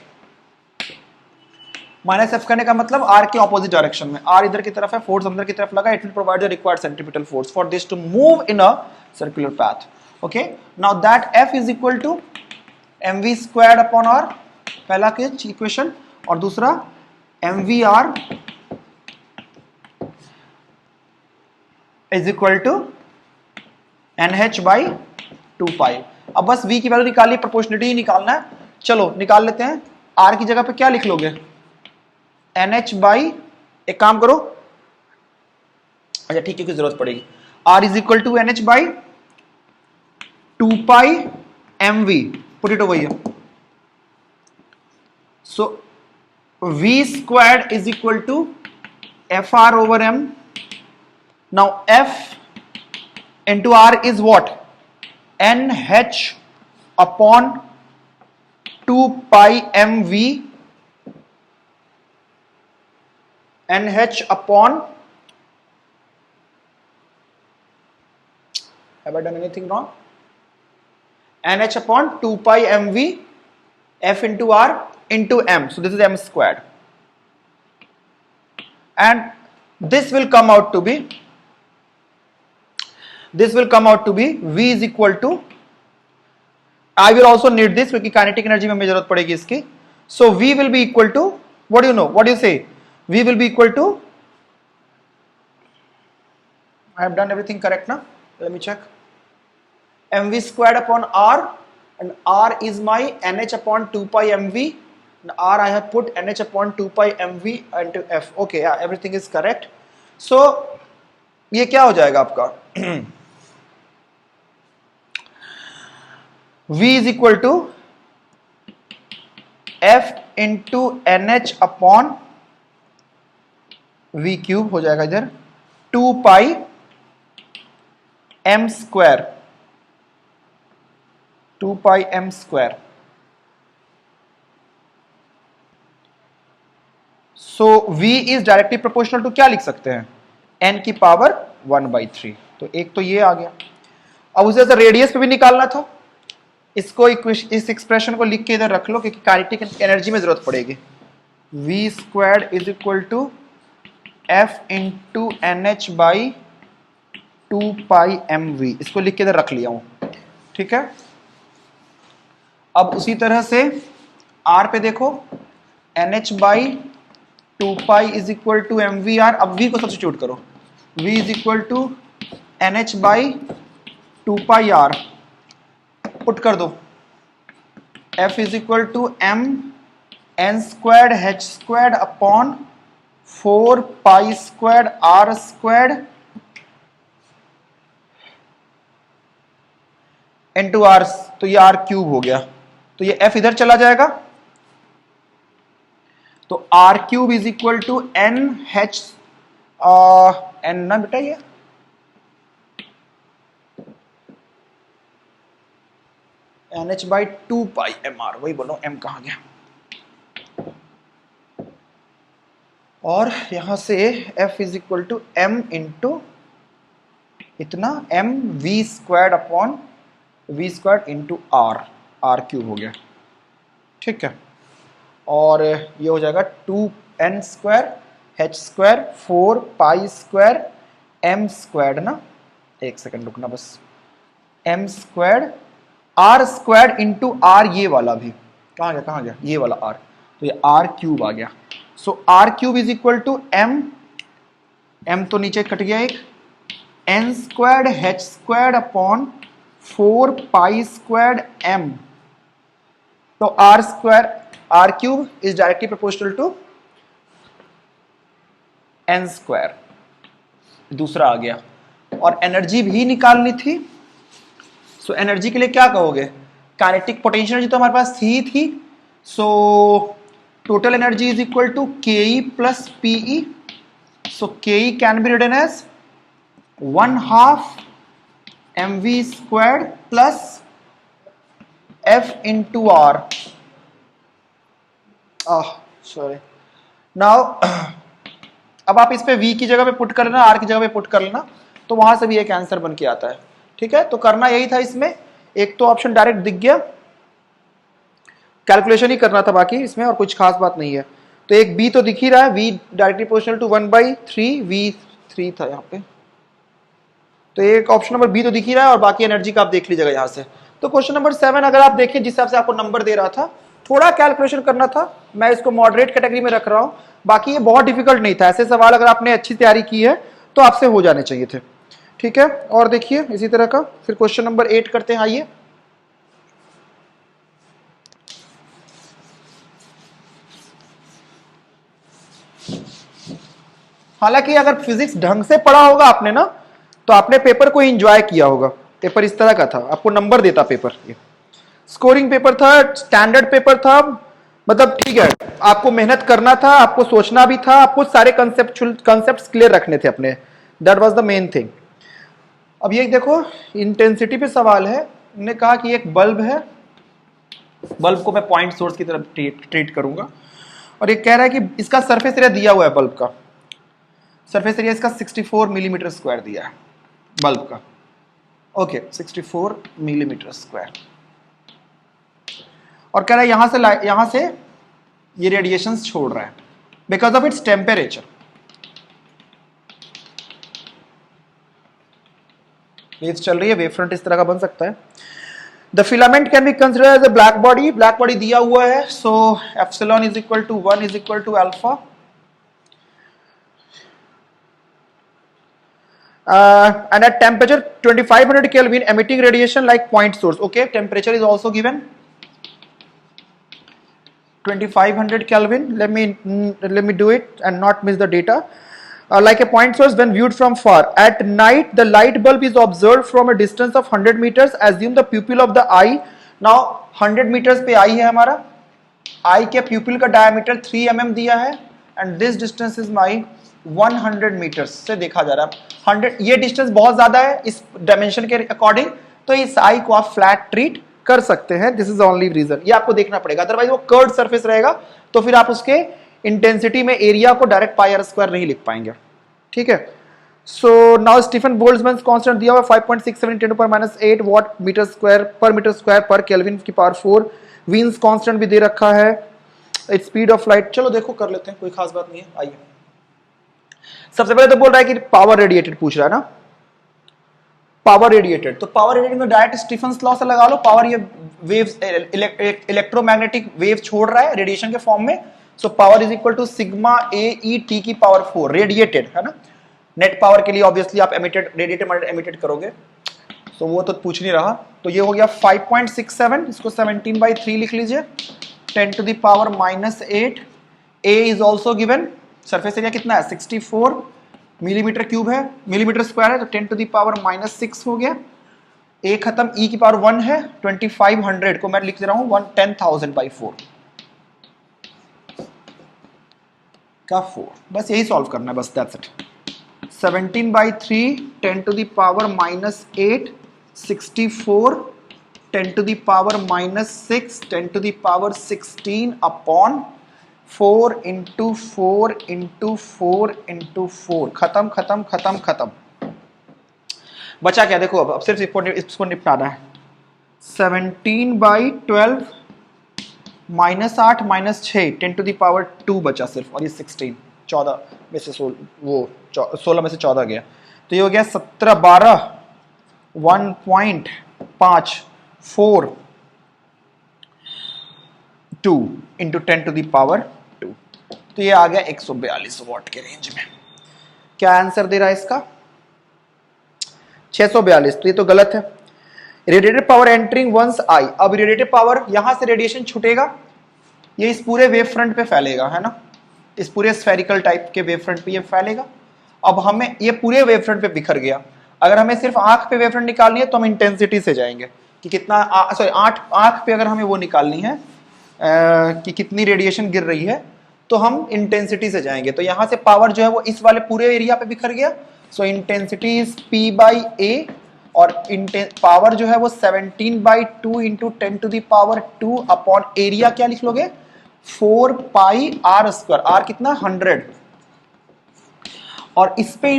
Minus F करने का मतलब आर के ऑपोजिट डायरेक्शन में, आर इधर की तरफ है, फोर्स अंदर की तरफ लगा, it will provide the required centripetal force for this to move in a circular path. Okay, now that F is equal to mv squared upon R, पहला केस इक्वेशन, और दूसरा mvr is equal to nh/2π। अब बस v की value निकाली, proportionality ही निकालना है। चलो निकाल लेते हैं। r की जगह पे क्या लिख लोगे, nh बाई, एक काम करो, अच्छा ठीक है, की जरूरत पड़ेगी, r is equal to nh by 2π mv, put it over here. So v squared is equal to fr over m। Now f into r is what, nh upon 2π mv, nh upon, have I done anything wrong, nh upon 2π mv f into r into m, so this is m squared, and this will come out to be v is equal to, I will also need this क्योंकि kinetic energy में हमें जरूरत पड़ेगी इसकी। so v will be equal to, what do you know, what do you say, v will be equal to, I have done everything correct now, let me check, mv squared upon r, and r is my nh upon 2π mv, and r I have put nh upon 2π mv into f. okay, yeah, everything is correct. so ये क्या हो जाएगा आपका v is equal to f into nh upon v cube हो जाएगा इधर 2π m square, 2π m square. So v is directly proportional to क्या लिख सकते हैं, n की पावर 1/3। तो एक तो ये आ गया। अब उसे रेडियस पे भी निकालना था, इसको इस एक्सप्रेशन को लिख के इधर रख लो क्योंकि काइनेटिक एनर्जी में जरूरत पड़ेगी। v squared is equal to f into nh by 2π mv, इसको लिख के इधर रख लिया हूं, ठीक है। अब उसी तरह से r पे देखो, nh by 2π is equal to mvr, अब v को सब्स्टिट्यूट करो, v is equal to nh by 2πr, put कर दो, f is equal to m n squared h squared upon 4π squared r squared into r, तो ये r cube हो गया, तो ये f इधर चला जाएगा, तो r cube is equal to n h n ना बेटा, ये nh बाई 2π mr, वही बोलो m कहां गया, और यहां से F is equal to m into इतना m v square upon v square into r cube हो गया, ठीक है। और ये हो जाएगा 2n square h square 4 pi square m square ना, एक सेकंड रुकना बस, m square r square into r, ये वाला भी कहाँ गया ये वाला r, तो ये r क्यूब आ गया। So r cube is equal to m तो नीचे कट गया एक, n squared h squared upon 4 pi squared m, तो r square r cube is directly proportional to n square, दूसरा आ गया। और एनर्जी भी निकालनी थी, सो एनर्जी के लिए क्या कहोगे, काइनेटिक पोटेंशियल एनर्जी तो हमारे पास थी, so total energy is equal to ke plus pe, so ke can be written as 1/2 mv squared plus f into r, sorry now अब आप इस पे v की जगह पे पुट कर लेना, r की जगह पे पुट कर लेना, तो वहां से भी एक आंसर बन के आता है, ठीक है। तो करना यही था इसमें, एक तो ऑप्शन डायरेक्ट दिख गया, कैलकुलेशन ही करना था बाकी इसमें, और कुछ खास बात नहीं है। तो एक b तो दिख ही रहा है, v directly proportional to 1/3 v3 था यहाँ पे, तो एक ऑप्शन नंबर b तो दिख ही रहा है, और बाकी एनर्जी का आप देख लीजिएगा यहाँ से। तो क्वेश्चन नंबर 7 अगर आप देखें, जिस हिसाब से आपको नंबर दे रहा था, थोड़ा कैलकुलेशन करना था, मैं इसको मॉडरेट कैटेगरी में रख रहा हूँ, बाकी ये बहुत डिफिकल्ट नहीं था। ऐसे सवाल अगर आपने अच्छी तैयारी की है तो आपसे हो जाने चाहिए थे, ठीक है। और देखिए इसी तरह का फिर क्वेश्चन नंबर 8 करते हैं, आइए। हालांकि अगर फिजिक्स ढंग से पढ़ा होगा आपने ना, तो आपने पेपर को एंजॉय किया होगा। पेपर इस तरह का था, आपको नंबर देता पेपर, ये स्कोरिंग पेपर था, स्टैंडर्ड पेपर था, मतलब ठीक है, आपको मेहनत करना था, आपको सोचना भी था, आपको सारे कंसेप्ट्स क्लियर रखने थे अपने, that was the main thing. अब ये देखो इंटेंसिटी पे सवाल है, उन्होंने कहा कि एक बल्ब है, बल्ब को मैं पॉइंट सोर्स की तरफ ट्रीट करूंगा, और ये कह रहा है कि इसका सरफेस एरिया दिया हुआ है, बल्ब का सरफेस एरिया इसका 64 मिलीमीटर स्क्वायर दिया है बल्ब का, ओके 64 मिलीमीटर स्क्वायर, और कह रहा है यहां से ये रेडिएशंस छोड़ रहा है because of its temperature. Waves चल रही है, वेव फ्रंट इस तरह का बन सकता है। The filament can be considered as a black body, black body दिया हुआ है, so epsilon is equal to 1 is equal to alpha, and at temperature 2500 Kelvin emitting radiation like point source, okay, temperature is also given 2500 Kelvin, let me do it and not miss the data. Like a point source when viewed from far at night, the light bulb is observed from a distance of 100 meters, assume the pupil of the eye, now 100 meters पे eye है हमारा, eye के pupil का diameter 3 mm दिया है, and this distance is my 100 metres से देखा जा रहा है 100, ये डिस्टेंस बहुत ज्यादा है इस डायमेंशन के अकॉर्डिंग, तो इस आई को आप फ्लैट ट्रीट कर सकते हैं, दिस इज ओनली रीजन, ये आपको देखना पड़ेगा, अदरवाइज वो कर्व्ड सरफेस रहेगा तो फिर आप उसके इंटेंसिटी में एरिया को डायरेक्ट पाई आर स्क्वायर नहीं लिख पाएंगे, ठीक है। So now Stefan Boltzmann constant दिया हुआ 5.67 10⁻⁸ वाट मीटर स्क्वायर पर केल्विन की पावर 4, वीन्स कांस्टेंट भी दे रखा है, इट्स स्पीड ऑफ लाइट, चलो देखो कर लेते हैं, कोई खास बात नहीं है। आइए सबसे पहले तो बोल रहा है कि पावर रेडिएटेड पूछ रहा है ना, पावर रेडिएटेड, तो पावर रेडिएटेड में डायरेक्ट स्टीफन्स लॉ से लगा लो, पावर ये वेव्स इलेक्ट्रोमैग्नेटिक वेव छोड़ रहा है रेडिएशन के फॉर्म में, so power is equal to sigma A E T की पावर 4 रेडिएटेड है ना, नेट पावर के लिए ऑब्वियसली आप एमिटेड रेडिएटेड एमिटेड करोगे, सो वो तो पूछ नहीं रहा, तो ये हो गया 5.67, इसको 17/3 लिख लीजिए, 10 to the power -8, A is also given, surface area कितना है 64 मिलीमीटर क्यूब है, मिलीमीटर स्क्वायर है, तो 10 to the power -6 हो गया, ए खत्म, ई की पावर 1 है, 2500 को मैं लिख दे रहा हूं 10,000/4 का 4, बस यही सॉल्व करना है, बस that's it. 17/3 10 to the power -8 64 10 to the power -6 10 to the power 16 upon 4 into 4 into 4 into 4, खत्म खत्म खत्म खत्म। बचा क्या देखो, अब सिर्फ इसको निपटाना है। 17/12 -8 -6 10 टू द पावर 2 बचा सिर्फ, और ये 16 14 में से 16 में से 14 गया, तो ये हो गया 17 12 1.54 2 इंटू 10 टू द पावर 2, तो ये आ गया 142 वॉट के रेंज में। क्या आंसर दे रहा है इसका? 642, तो ये तो गलत है। Radiated power entering once I, अब रेडिएटेड पावर यहां से रेडिएशन छूटेगा, ये इस पूरे वेव फ्रंट पे फैलेगा, है ना, इस पूरे स्फेरिकल टाइप के वेव फ्रंट पे ये फैलेगा। अब हमें ये पूरे वेव फ्रंट पे बिखर गया, अगर हमें सिर्फ आंख पे वेव फ्रंट निकालनी है तो हम इंटेंसिटी से जाएंगे कि कितना, सॉरी आंख पे अगर हमें वो निकालनी है कि कितनी रेडिएशन गिर रही है, तो हम इंटेंसिटी से जाएंगे। तो यहां से पावर जो है वो इस वाले पूरे एरिया पे बिखर गया, सो इंटेंसिटी इज P/A, और पावर जो है वो 17/2 into 10 to the power 2 upon area क्या लिख लोगे, 4πr², r कितना 100, और इस पे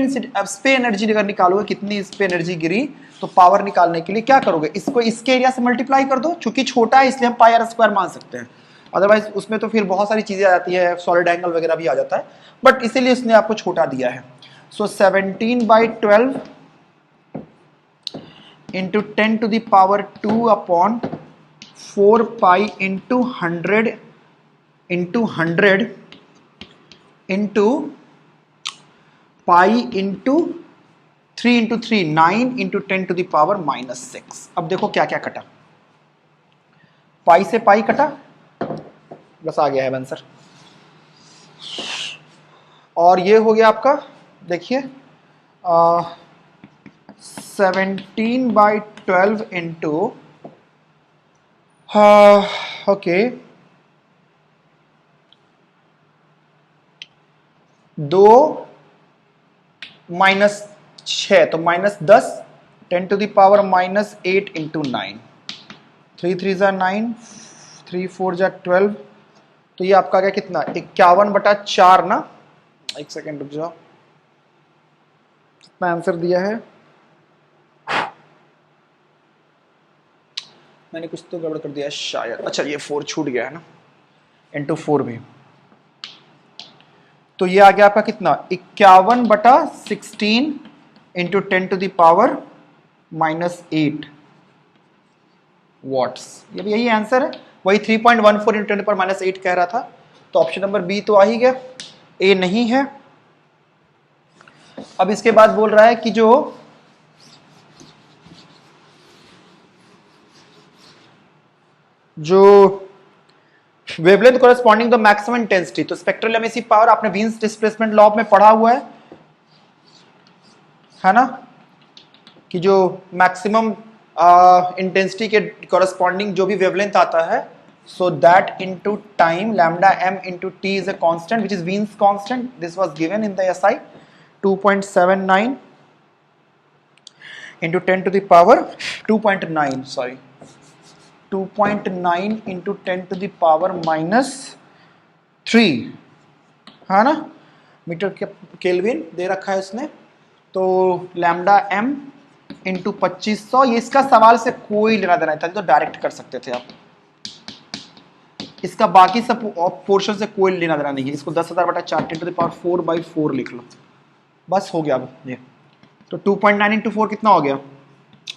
एनर्जी अगर निकालोगे कितनी इस पे एनर्जी गिरी, तो पावर निकालने के लिए क्या करोगे, इसको इसके एरिया से मल्टीप्लाई कर दो, चूंकि छोटा है इसलिए हम πr² मान सकते हैं, अदरवाइज उसमें तो फिर बहुत सारी चीजें आ जाती है, सॉलिड एंगल वगैरह भी आ जाता है, बट इसीलिए उसने आपको छोटा दिया है। So 17/12 into 10 to the power 2 upon 4π into 100 into 100 into pi into 3 into 3 9 into 10 to the power -6। अब देखो क्या क्या कटा, पाई से पाई कटा, बस आ गया है आंसर, और ये हो गया आपका, देखिए 17/12 इंटू ओके 2 -6 तो -10 10 टू द पावर -8 इंटू 9, 3 3 जा 9 3 4 जा 12, तो ये आपका क्या कितना 51/4 ना, एक सेकेंड रुक जाओ, कितना आंसर दिया है, मैंने कुछ तो गड़बड़ कर दिया है शायद, अच्छा ये 4 छूट गया है ना, इंटू 4 भी, तो ये आ गया आपका कितना 51/16 into 10 to the power -8 watts, ये भी यही आंसर है, वही 3.14 इंटू 10 टू पावर -8 कह रहा था, तो ऑप्शन नंबर बी तो आ ही गया, ए नहीं है। अब इसके बाद बोल रहा है कि जो wavelength corresponding the maximum intensity, तो स्पेक्ट्रल एमिसिव पावर आपने वीन्स डिस्प्लेसमेंट लॉ में पढ़ा हुआ है ना, कि जो मैक्सिमम इंटेंसिटी के कॉरेस्पॉन्डिंग जो भी वेवलेंथ आता है, so that into time lambda m into t is a constant which is Wien's constant, this was given in the SI 2.79 into 10 to the power 2.9 sorry 2.9 into 10 to the power -3, है ना, metre kelvin दे रखा है उसने, तो lambda m into 2500, ये इसका सवाल से कोई लेना देना था, तो डायरेक्ट कर सकते थे आप, इसका बाकी सब पोर्शन से कोई लेना देना नहीं है, इसको 10,000/4 10 टू द पावर 4/4 लिख लो, बस हो गया अब ये, तो 2.9 इंटू 4 कितना हो गया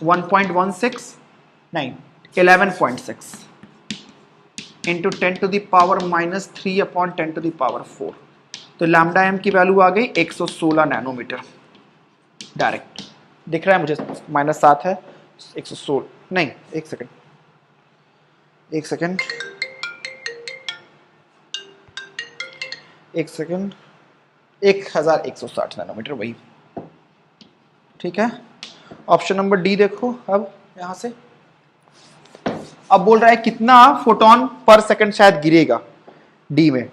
1.16 नहीं 11.6 into 10 to the power -3 upon 10 to the power 4, तो लैम्डा m की वैल्यू आ गई 116 नैनोमीटर, डायरेक्ट दिख रहा है मुझे, -7 है 116 नहीं, एक सेकेंड 1160 नैनोमीटर, वही ठीक है। ऑप्शन नंबर डी देखो, अब यहां से अब बोल रहा है कितना फोटोन पर सेकंड शायद गिरेगा डी में,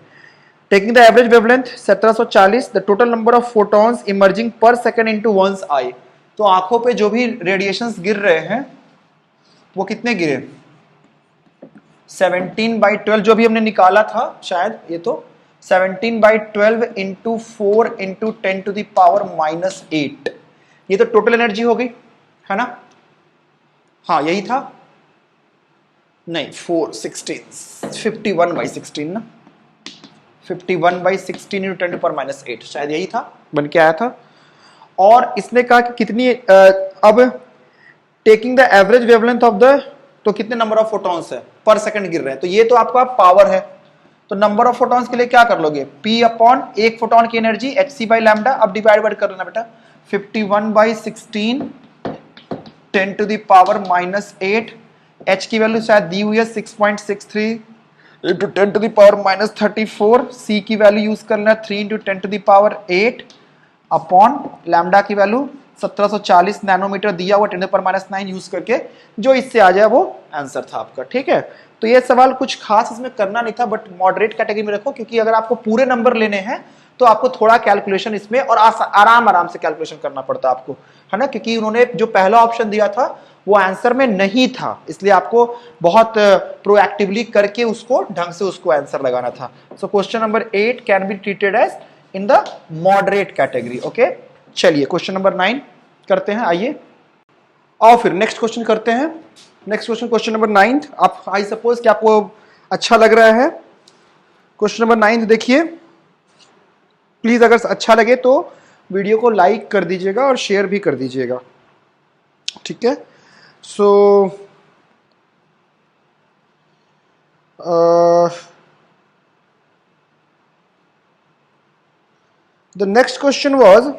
taking the average wavelength 1740, the total number of photons emerging पर सेकंड इनटू वंस आई, तो आंखों पे जो भी रेडिएशंस गिर रहे हैं वो कितने गिरे 17/12 जो भी हमने निकाला था शायद, ये तो 17/12 into 4 into 10 to the power -8, ये तो टोटल एनर्जी हो गई है ना। हाँ यही था, नहीं 51/16 ना, 51/16 इंटू 10 टू पावर -8 शायद यही था, बन के आया था। और इसने कहा कि कितनी अब taking the average wavelength of the, तो कितने नंबर ऑफ फोटॉन्स है पर सेकंड गिर रहे हैं, तो ये तो आपका पावर है, तो नंबर ऑफ फोटॉन्स के लिए क्या कर लोगे, P अपॉन एक फोटॉन की एनर्जी hc/लैम्डा, अब डिवाइड कर लेना बेटा, 51/16 10 टू द पावर -8, h की वैल्यू शायद दी हुई है 6.63 into 10 to the power -34, c की वैल्यू यूज करना 3 into 10 to the power 8 upon lambda की वैल्यू 1740 नैनोमीटर दिया हुआ 10 पर -9 यूज करके, जो इससे आ जाए वो आंसर था आपका। ठीक है, तो ये सवाल कुछ खास इसमें करना नहीं था, बट मॉडरेट कैटेगरी में रखो, क्योंकि अगर आपको पूरे नंबर लेने हैं तो आपको थोड़ा कैलकुलेशन इसमें और आराम से कैलकुलेशन करना पड़ता है आपको, है ना, क्योंकि उन्होंने जो पहला ऑप्शन दिया था वो आंसर में नहीं था, इसलिए आपको बहुत प्रोएक्टिवली करके उसको ढंग से उसको आंसर लगाना था। So question number 8 can be treated as in the moderate category. Okay, चलिए क्वेश्चन नंबर 9 करते हैं, आइए और फिर नेक्स्ट क्वेश्चन करते हैं। नेक्स्ट क्वेश्चन, क्वेश्चन नंबर 9, आप आई सपोज कि आपको अच्छा लग रहा है। क्वेश्चन नंबर 9 देखिए, प्लीज अगर अच्छा लगे तो वीडियो को लाइक कर दीजिएगा और शेयर भी कर दीजिएगा, ठीक है। So the next question was,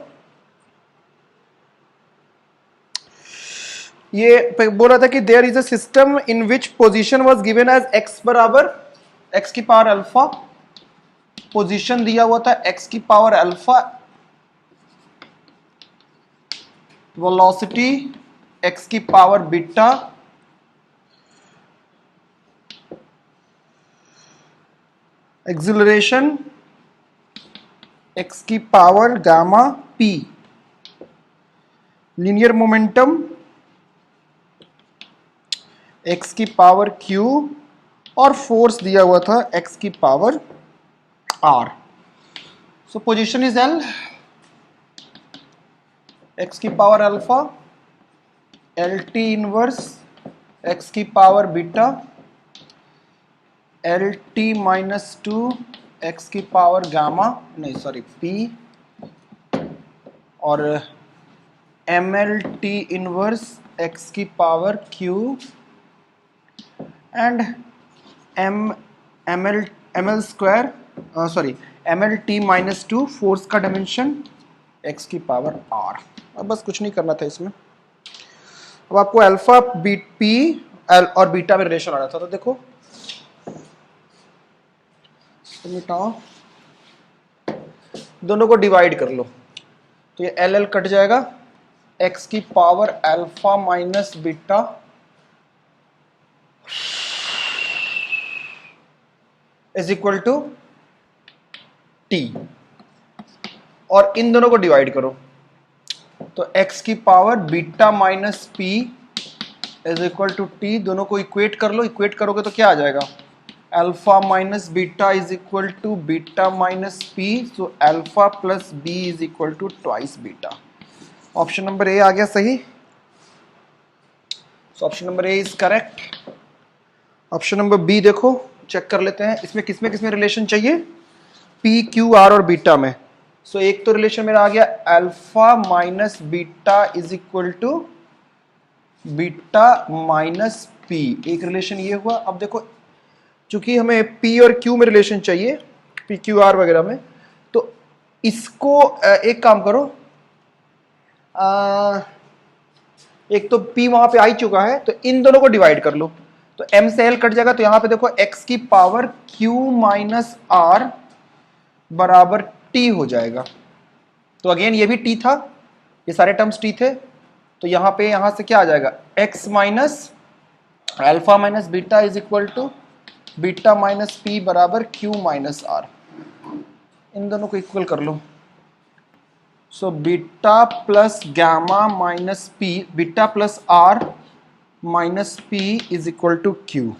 ये बोल रहा था कि there is a system in which position was given as x बराबर x की पावर अल्फा, पोजीशन दिया हुआ था x की पावर अल्फा, वेलोसिटी x की पावर बीटा, एक्सिलरेशन x की पावर gamma p, linear momentum x की पावर q, और फोर्स दिया हुआ था x की पावर r। So position is L, x की power alpha, LT inverse x की पावर बीटा, LT -2 x की पावर गामा, नहीं सॉरी p, और MLT इनवर्स x की पावर q, and ML square sorry MLT -2 force का डायमेंशन x की पावर r। अब बस कुछ नहीं करना था इसमें। अब आपको अल्फा पी और बीटा में रिलेशन आ रहा था, तो देखो मिटाओ, दोनों को डिवाइड कर लो, तो ये एल कट जाएगा, x की power alpha minus beta is equal to T, और इन दोनों को डिवाइड करो, तो x की power beta minus P is equal to T, दोनों को इक्वेट कर लो, इक्वेट करोगे तो क्या आ जाएगा, alpha minus beta is equal to beta minus P, so alpha plus B is equal to twice beta. Option number A आ गया सही, so option number A is correct. Option number B देखो, check कर लेते हैं, इसमें किसमें relation चाहिए, पी क्यू आर और बीटा में। सो एक तो रिलेशन मेरा आ गया alpha minus beta is equal to beta minus P, एक रिलेशन ये हुआ। अब देखो चूंकि हमें पी और क्यू में रिलेशन चाहिए, पी क्यू आर वगैरह में, तो इसको एक काम करो, एक तो पी वहां पे आ ही चुका है, तो इन दोनों को डिवाइड कर लो, तो m से l कट जाएगा, तो यहां पे देखो x की पावर q माइनस आर बराबर t हो जाएगा। तो अगेन ये भी t था, ये सारे टर्म्स t थे, तो यहां पे यहां से क्या आ जाएगा, x minus alpha minus beta is equal to beta minus P बराबर q माइनस आर, इन दोनों को इक्वल कर लो। So beta plus gamma minus P, beta plus R minus P is equal to Q.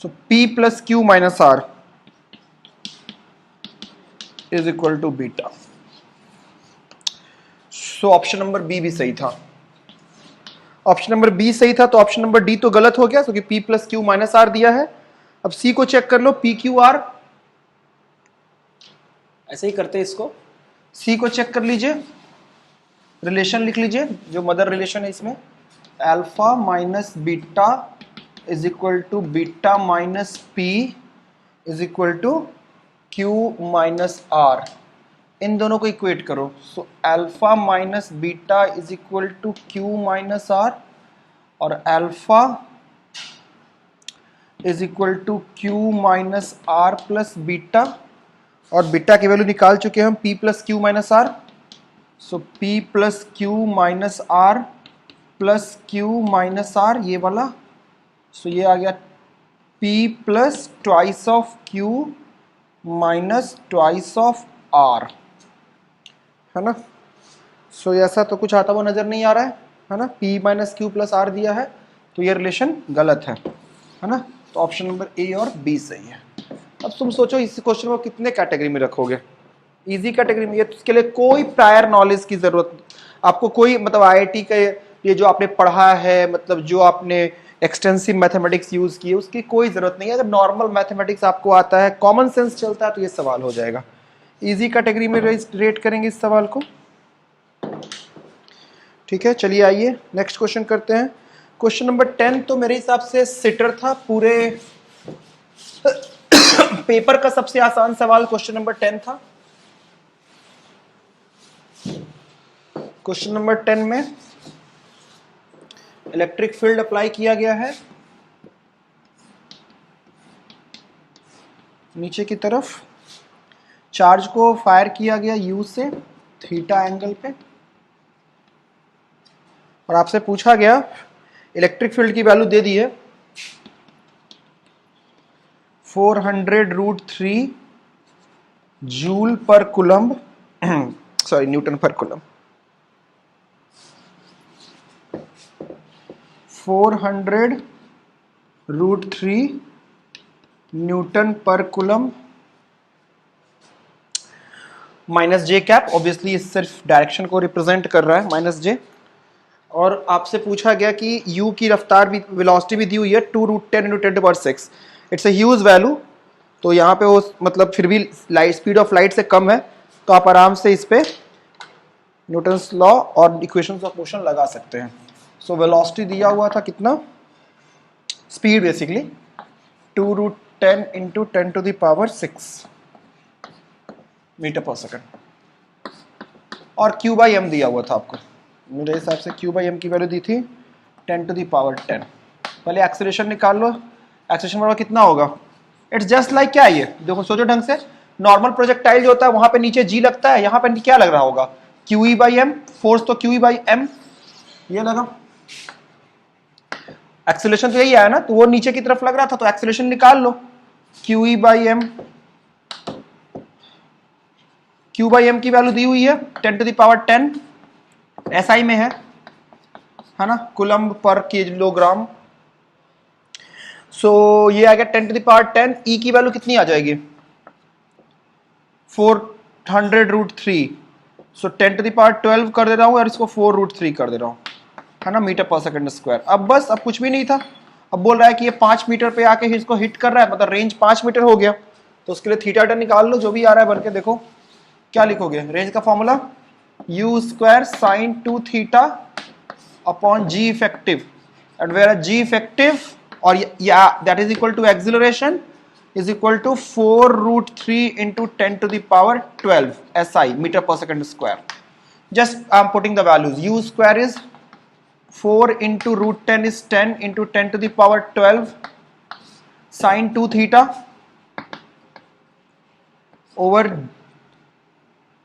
So P plus Q minus R is equal to beta. So option number B भी सही था। Option number B सही था, तो option number D तो गलत हो गया क्योंकि P plus Q minus R दिया है। अब सी को चेक कर लो, पी क्यू आर, ऐसे ही करते हैं इसको। सी को चेक कर लीजिए, रिलेशन लिख लीजिए जो मदर रिलेशन है इसमें, alpha minus beta is equal to beta minus P is equal to Q minus R. इन दोनों को इक्वेट करो। So alpha minus beta is equal to Q minus R और alpha is equal to Q minus R plus beta, और beta की value निकाल चुके हैं हम, P plus Q minus R. So P plus Q minus R plus Q minus R, ये वाला। सो ये आ गया P plus twice of Q minus twice of R, है ना। सो ऐसा तो कुछ आता हुआ नजर नहीं आ रहा है ना। P minus Q plus R दिया है, तो ये रिलेशन गलत है ना। तो ऑप्शन नंबर ए और बी सही है। अब तुम सोचो इस क्वेश्चन को कितने कैटेगरी में रखोगे। इजी कैटेगरी में, ये इसके लिए कोई प्रायर नॉलेज की जरूरत, आपको कोई मतलब आईआईटी के ये जो आपने पढ़ा है, मतलब जो आपने एक्सटेंसिव मैथमेटिक्स यूज की है, उसकी कोई जरूरत नहीं है। अगर नॉर्मल मैथमेटिक्स आपको आता है, कॉमन सेंस चलता है, तो ये सवाल हो जाएगा। इजी कैटेगरी में रेट करेंगे इस सवाल को। ठीक है, चलिए आइए नेक्स्ट क्वेश्चन करते हैं। क्वेश्चन नंबर 10 तो मेरे हिसाब से सिटर था, पूरे पेपर का सबसे आसान सवाल क्वेश्चन नंबर 10 था। क्वेश्चन नंबर 10 में इलेक्ट्रिक फील्ड अप्लाई किया गया है नीचे की तरफ, चार्ज को फायर किया गया U से थीटा एंगल पे, और आपसे पूछा गया इलेक्ट्रिक फील्ड की वैल्यू दे दी है 400√3 जूल पर कुलम्ब, सॉरी न्यूटन पर कुलम्ब, 400√3 न्यूटन पर कुलम्ब माइनस जे कैप, ऑब्वियसली सिर्फ डायरेक्शन को रिप्रेजेंट कर रहा है माइनस जे। और आपसे पूछा गया कि u की रफ्तार भी, वेलोसिटी भी दी हुई है 2√10⁻⁶। इट्स अ ह्यूज वैल्यू, तो यहाँ पे वो मतलब फिर भी लाइट स्पीड ऑफ लाइट से कम है, तो आप आराम से इस पे न्यूटन्स लॉ और इक्वेशंस ऑफ मोशन लगा सकते हैं। सो वेलोसिटी दिया हुआ था कितना, speed basically 2√10⁻⁶ metre per second, और Q/m दिया हुआ था आपको। मेरे हिसाब से Q/m की वैल्यू दी थी 10⁻10। पहले एक्सेलरेशन निकाल लो, एक्सेलरेशन बराबर कितना होगा। इट्स जस्ट लाइक, क्या है ये, देखो सोचो ढंग से, नॉर्मल प्रोजेक्टाइल जो होता है वहां पे नीचे G लगता है, यहाँ पे क्या लग रहा होगा, QE/m, फोर्स तो QE/m ये लगा। एक्सेलरेशन तो यही आया ना, तो वो नीचे की तरफ लग रहा था, तो एक्सेलरेशन निकाल लो, QE/m, Q/m की वैल्यू दी हुई है 10⁻10, SI में है ना, कुलम्ब पर किलोग्राम। सो ये आ गया 10⁻10। E की वैल्यू कितनी आ जाएगी, 400√3। सो 10⁻12 कर दे रहा हूं और इसको 4√3 कर दे रहा हूं, है ना, मीटर पर सेकंड स्क्वायर। अब बस, अब कुछ भी नहीं था, अब बोल रहा है कि ये 5 मीटर पे आके इसको हिट कर रहा है, मतलब रेंज 5 मीटर हो गया, तो उसके लिए थीटा निकाल लो, जो भी आ रहा है बन के देखो क्या लिखोगे। रेंज का formula U² sin 2θ upon G effective, and where G effective और या that is equal to acceleration is equal to 4√3 into 10⁻12 SI metre per second square. Just I am putting the values. U² is 4 into √10 is 10 into 10⁻12 sin 2θ over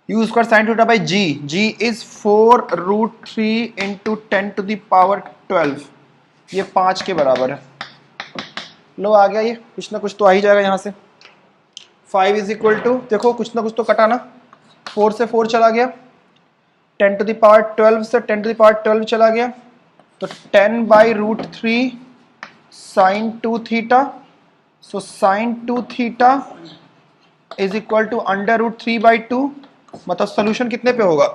U² sin 2θ by G. G is 4√3 into 10⁻12, ये 5 के बराबर है। लो आ गया, ये कुछ ना कुछ तो आ ही जाएगा यहाँ से। 5 इज इक्वल टू, देखो कुछ ना कुछ तो कटाना, 4 से 4 चला गया, 10⁻12 से 10⁻12 चला गया, तो 10/√3 sin 2θ so sine 2 theta is equal to √3/2, मतलब सोल्यूशन कितने पे होगा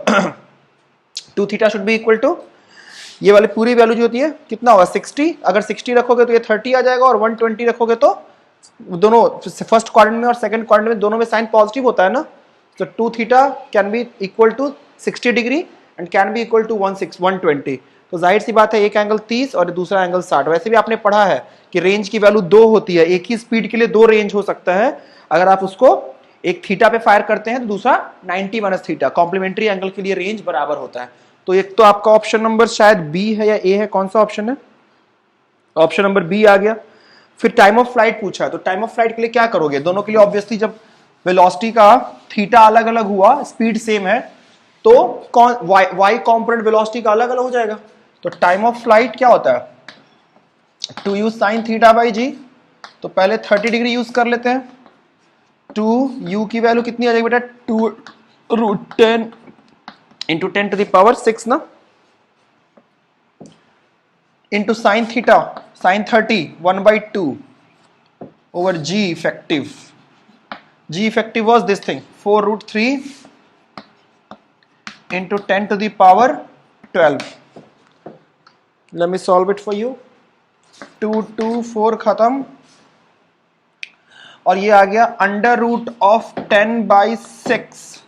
2 theta should be equal to, ये वाली पूरी वैल्यू जो होती है कितना होगा 60, अगर 60 रखोगे तो ये 30 आ जाएगा, और 120 रखोगे तो दोनों फर्स्ट क्वाड्रेंट में और सेकंड क्वाड्रेंट में दोनों में साइन पॉजिटिव होता है ना, तो 2 theta can be equal to 60 degree and can be equal to 120। तो जाहिर सी बात है एक एंगल 30 और दूसरा एंगल 60। वैसे भी आपने पढ़ा है कि रेंज की वैल्यू 2 होती है, एक ही स्पीड के लिए 2 रेंज हो सकता है। अगर आप उसको एक थीटा पे फायर करते हैं तो दूसरा 90 माइनस थीटा, कॉम्प्लीमेंट्री एंगल के लिए रेंज बराबर होता है। तो एक तो आपका ऑप्शन नंबर शायद बी है या ए है, कौन सा ऑप्शन है, ऑप्शन नंबर बी आ गया। फिर टाइम ऑफ फ्लाइट पूछा है, तो टाइम ऑफ फ्लाइट के लिए क्या करोगे, दोनों के लिए ऑब्वियसली जब वेलोसिटी का थीटा अलग अलग हुआ, स्पीड सेम है, तो वाई कॉम्पोनेंट वेलोसिटी का अलग अलग हो जाएगा। तो टाइम ऑफ फ्लाइट क्या होता है, 2u sin थीटा बाई जी, तो पहले 30 डिग्री यूज कर लेते हैं। 2u की वैल्यू कितनी आ जाएगी बेटा, 2√10 इंटू 10⁻6 ना, into sine theta, sine 30 1/2 over g effective. G effective was this thing 4√3 into 10⁻12. Let me solve it for you. 2 2 4 खत्म, और ये आ गया √10/6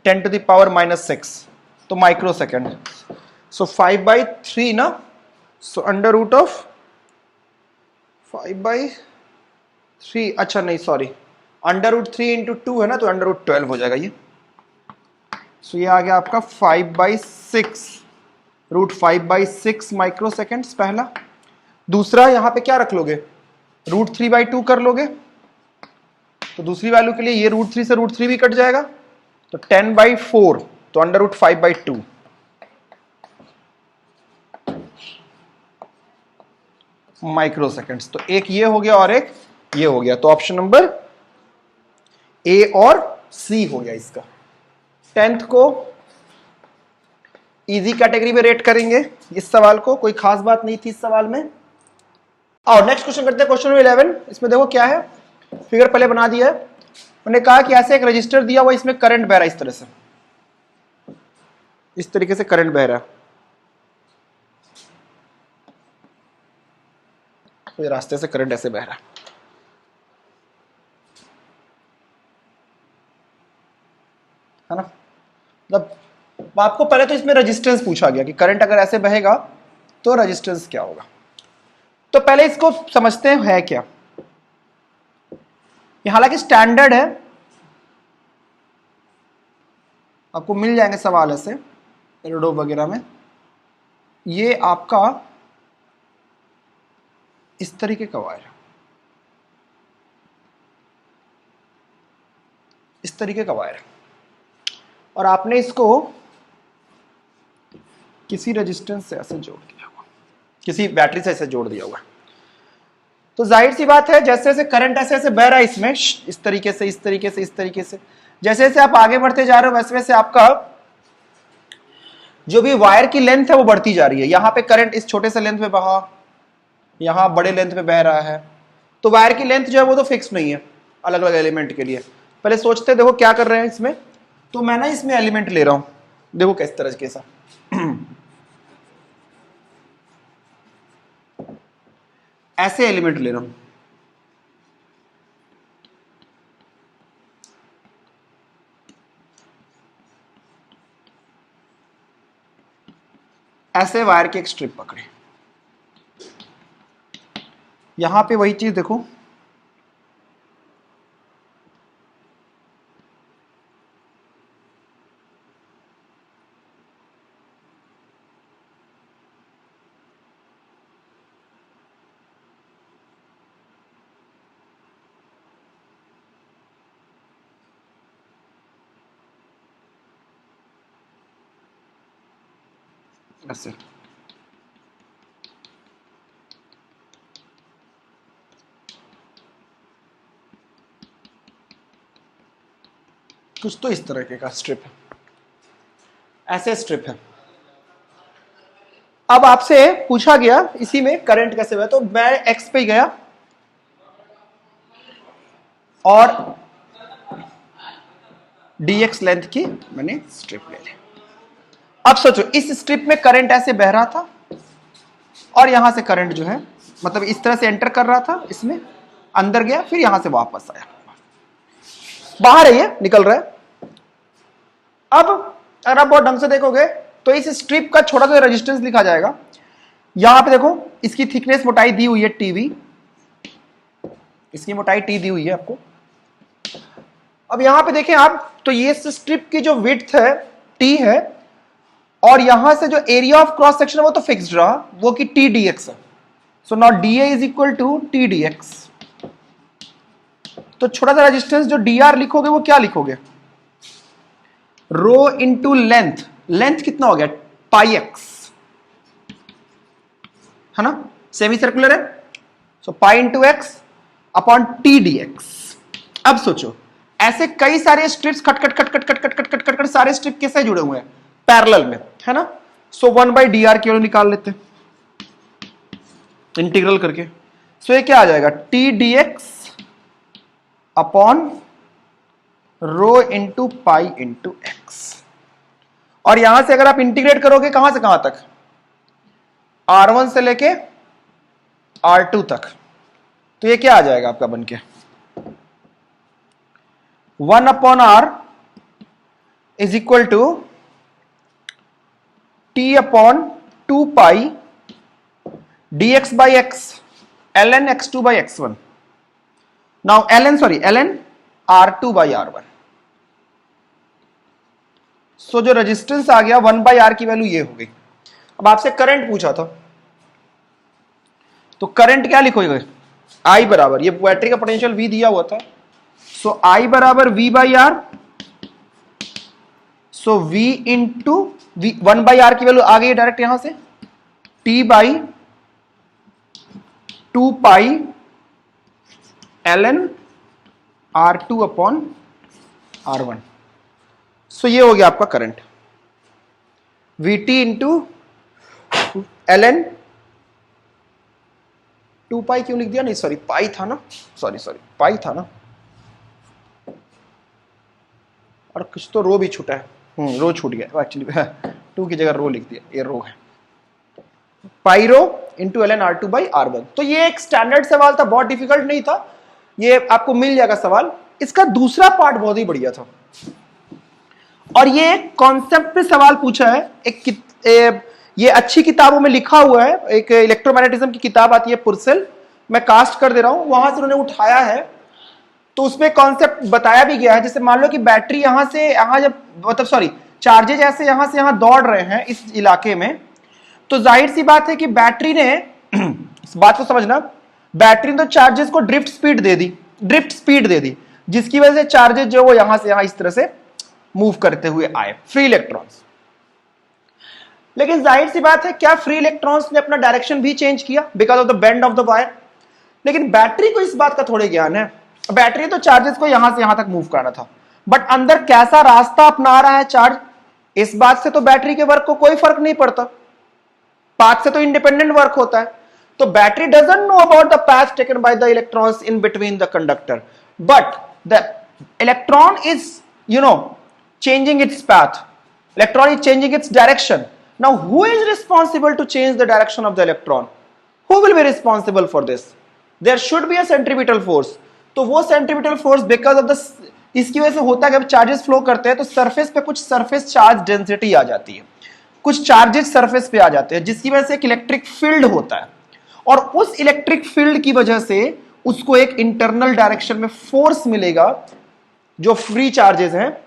10⁻⁻6, तो माइक्रो सेकेंड। सो 5/3 ना, सो √5/3, अच्छा नहीं सॉरी, √3 इंटू 2 है ना, तो √12 हो जाएगा ये। सो ये आ गया आपका 5/6, √5/6 माइक्रो सेकेंड्स पहला। दूसरा यहां पे क्या रख लोगे, √3/2 कर लोगे, तो दूसरी वैल्यू के लिए ये √3 से √3 भी कट जाएगा, तो 10/4, तो √5/2 माइक्रो सेकेंड्स। तो एक ये हो गया और एक ये हो गया, तो ऑप्शन नंबर ए और सी हो गया इसका। 10th को इजी कैटेगरी में रेट करेंगे इस सवाल को, कोई खास बात नहीं थी इस सवाल में। और नेक्स्ट क्वेश्चन करते हैं, क्वेश्चन 11। इसमें देखो क्या है, फिगर पहले बना दिया है। उन्होंने कहा कि ऐसे एक रजिस्टर दिया हुआ, इसमें करंट बह रहा है, इस तरह से, इस तरीके से करंट बह रहा है, तो रास्ते से करंट ऐसे बह रहा है ना। मतलब आपको पहले तो इसमें रेजिस्टेंस पूछा गया कि करंट अगर ऐसे बहेगा तो रेजिस्टेंस क्या होगा। तो पहले इसको समझते हैं है क्या। ये हालांकि स्टैंडर्ड है, आपको मिल जाएंगे सवाल ऐसे एरोडो वगैरह में। ये आपका इस तरीके का वायर है, इस तरीके का वायर है, और आपने इसको किसी रेजिस्टेंस से ऐसे जोड़ दिया हुआ, किसी बैटरी से ऐसे जोड़ दिया हुआ। तो जाहिर सी बात है जैसे जैसे करंट ऐसे ऐसे बह रहा है इसमें, इस तरीके से इस तरीके से इस तरीके से, जैसे जैसे आप आगे बढ़ते जा रहे हो वैसे वैसे आपका जो भी वायर की लेंथ है वो बढ़ती जा रही है। यहां पे करंट इस छोटे से लेंथ पे बहा, यहां बड़े लेंथ पे बह रहा है, तो वायर की लेंथ जो है वो तो फिक्स नहीं है अलग अलग एलिमेंट के लिए। पहले सोचते देखो क्या कर रहे हैं इसमें, तो मैं ना इसमें एलिमेंट ले रहा हूं, देखो किस तरह के सा ऐसे एलिमेंट ले रहा हूं, ऐसे वायर की एक स्ट्रिप पकड़े, यहां पे वही चीज देखो, ऐसे कुछ तो इस तरह का स्ट्रिप है, ऐसे स्ट्रिप है। अब आपसे पूछा गया इसी में करंट कैसे हुआ, तो मैं एक्स पे गया और dx लेंथ की मैंने स्ट्रिप ले ली। अब सोचो इस स्ट्रिप में करंट ऐसे बह रहा था और यहां से करंट जो है मतलब इस तरह से एंटर कर रहा था, इसमें अंदर गया फिर यहां से वापस आया, बाहर है ये निकल रहा है। अब अगर आप बहुत ढंग से देखोगे तो इस स्ट्रिप का छोटा सा रेजिस्टेंस लिखा जाएगा। यहां पे देखो इसकी थिकनेस मोटाई दी हुई है टीवी, इसकी मोटाई टी दी हुई है आपको। अब यहां पे देखें आप तो ये स्ट्रिप की जो विड्थ है टी है और यहां से जो एरिया ऑफ क्रॉस सेक्शन है वो तो फिक्स्ड रहा, वो कि टी डी एक्स है। So now D A is equal to T D X. तो छोटा सा रेजिस्टेंस जो डी आर लिखोगे वो क्या लिखोगे, रो इंटू लेंथ, लेंथ कितना हो गया पाई एक्स, है ना, सेमी सर्कुलर है, so pi into X upon T D X. अब सोचो ऐसे कई सारे स्ट्रिप्स खट खट खट खट खट खट खट खट खट खट सारे स्ट्रिप कैसे जुड़े हुए हैं पैरेलल में, है ना। सो 1/dr केवल निकाल लेते हैं इंटीग्रल करके। सो ये क्या आ जाएगा T D x upon rho into pi into x. और यहां से अगर आप इंटीग्रेट करोगे कहां से कहां तक, R1 से लेके R2 तक, तो ये क्या आ जाएगा आपका बनके 1/r is equal to t upon 2 pi dx by x ln x2 by x1। Now ln r2 by r1। So जो रेजिस्टेंस आ गया 1/r की वैल्यू ये हो गई। अब आपसे करंट पूछा था तो करंट क्या लिखोगे, I बराबर, ये बैटरी का पोटेंशियल V दिया हुआ था, सो I बराबर V/R। सो V इंटू 1/R की वैल्यू आ गई डायरेक्ट यहां से, T by 2 pi ln R2 upon R1। सो ये हो गया आपका करंट VT इंटू ln 2 पाई क्यों लिख दिया, नहीं सॉरी पाई था ना, सॉरी पाई था ना, और कुछ तो रो भी छूटा है, रो छूट गया एक्चुअली 2 की जगह रो लिख दिया, ये रो है, pi rho into ln R2 by R1। तो ये एक स्टैंडर्ड सवाल था, बहुत डिफिकल्ट नहीं था, ये आपको मिल जाएगा सवाल। इसका दूसरा पार्ट बहुत ही बढ़िया था और ये कॉन्सेप्ट पे सवाल पूछा है। ये अच्छी किताबों में लिखा हुआ है, एक इलेक्ट्रोमैग्नेटिज्म की किताब आती है पुरसेल, मैं कास्ट कर दे रहा हूं, वहां से उन्होंने उठाया है। तो उसमें कॉन्सेप्ट बताया भी गया है, जैसे मान लो कि बैटरी यहां से यहां जब मतलब सॉरी चार्जेज ऐसे यहां से यहां दौड़ रहे हैं इस इलाके में, तो जाहिर सी बात है कि बैटरी ने इस बात को समझना, बैटरी ने तो चार्जेस को ड्रिफ्ट स्पीड दे दी, जिसकी वजह से चार्जेस जो वो यहां से यहां इस तरह से मूव करते हुए आए, फ्री इलेक्ट्रॉन्स। लेकिन जाहिर सी बात है क्या फ्री इलेक्ट्रॉन्स ने अपना डायरेक्शन भी चेंज किया because of the bend of the wire. लेकिन बैटरी को इस बात का थोड़े ज्ञान है, बैटरी तो चार्जेस को यहां से यहां तक मूव करना था, बट अंदर कैसा रास्ता अपना रहा है चार्ज, इस बात से तो बैटरी के वर्क को कोई फर्क नहीं पड़ता, पाथ से तो इंडिपेंडेंट वर्क होता है। तो battery doesn't know about the path taken by the electrons in between the conductor, but the electron is changing its path, electron is changing its direction. Now who is responsible to change the direction of the electron, who will be responsible for this, there should be a centripetal force। तो वो centripetal force because of the, इसकी वजह से होता है कि जब charges flow करते हैं तो सरफेस पे कुछ सरफेस चार्ज डेंसिटी आ जाती है, कुछ चार्जेस सरफेस पे आ जाते हैं, जिसकी वजह से एक इलेक्ट्रिक फील्ड होता है, और उस इलेक्ट्रिक फील्ड की वजह से उसको एक इंटरनल डायरेक्शन में फोर्स मिलेगा जो फ्री चार्जेस हैं,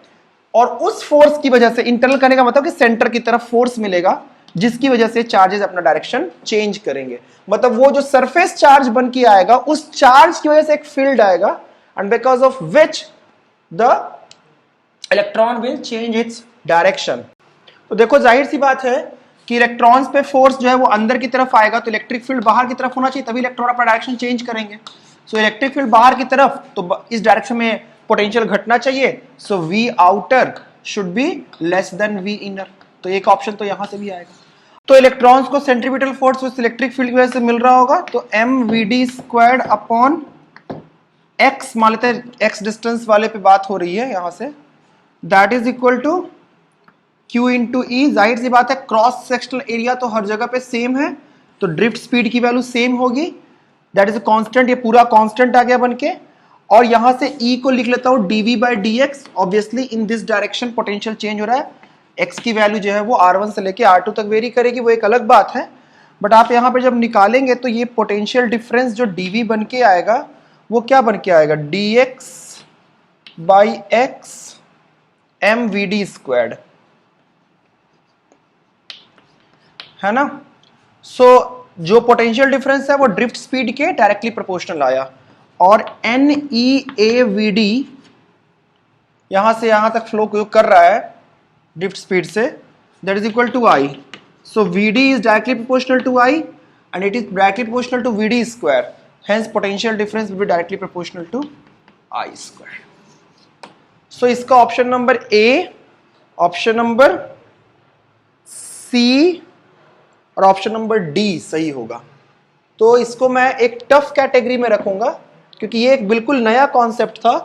और उस फोर्स की वजह से, इंटरनल करने का मतलब कि सेंटर की तरफ फोर्स मिलेगा जिसकी वजह से चार्जेस अपना डायरेक्शन चेंज करेंगे। मतलब वो जो सरफेस चार्ज बन के आएगा उस चार्ज की वजह से एक फील्ड आएगा, and because of which the electron will change its direction. तो देखो जाहिर सी बात है कि इलेक्ट्रॉन्स पे फोर्स जो है वो अंदर की तरफ आएगा, तो इलेक्ट्रिक फील्ड बाहर की तरफ होना चाहिए, तभी इलेक्ट्रॉन अपना डायरेक्शन चेंज करेंगे। सो इलेक्ट्रिक फील्ड बाहर की तरफ, तो इस डायरेक्शन में पोटेंशियल घटना चाहिए, सो V outer should be less than V inner. तो एक ऑप्शन तो यहां से भी आएगा। तो इलेक्ट्रॉन्स को सेंट्रीपिटल फोर्स उस इलेक्ट्रिक फील्ड की वजह से मिल रहा होगा, तो mvd² अपॉन x, मान लेते हैं x डिस्टेंस वाले पे बात हो रही है यहां से, that is equal to q into E. जाहिर सी बात है क्रॉस सेक्शनल एरिया तो हर जगह पे सेम है, तो ड्रिफ्ट स्पीड की वैल्यू सेम होगी, दैट इज अ कांस्टेंट, ये पूरा कांस्टेंट आ गया बनके। और यहां से E को लिख लेता हूं dv/dx, obviously in this direction potential change हो रहा है, x की वैल्यू जो है वो r1 से लेके r2 तक वेरी करेगी, वो एक अलग बात है, बट आप यहां पे जब निकालेंगे तो ये पोटेंशियल डिफरेंस जो dv बन के आएगा वो क्या बन के आएगा, dx/x mvd², है ना। सो जो पोटेंशियल डिफरेंस है वो ड्रिफ्ट स्पीड के डायरेक्टली प्रोपोर्शनल आया, और NEAVD यहां से यहां तक फ्लो कर रहा है ड्रिफ्ट स्पीड से, that is equal to I। So VD is directly proportional to I and it is directly proportional to VD², hence potential difference will be directly proportional to I²। So इसका option number A, option number C और option number D सही होगा। तो इसको मैं एक tough category में रखूंगा क्योंकि ये एक बिल्कुल नया कॉन्सेप्ट था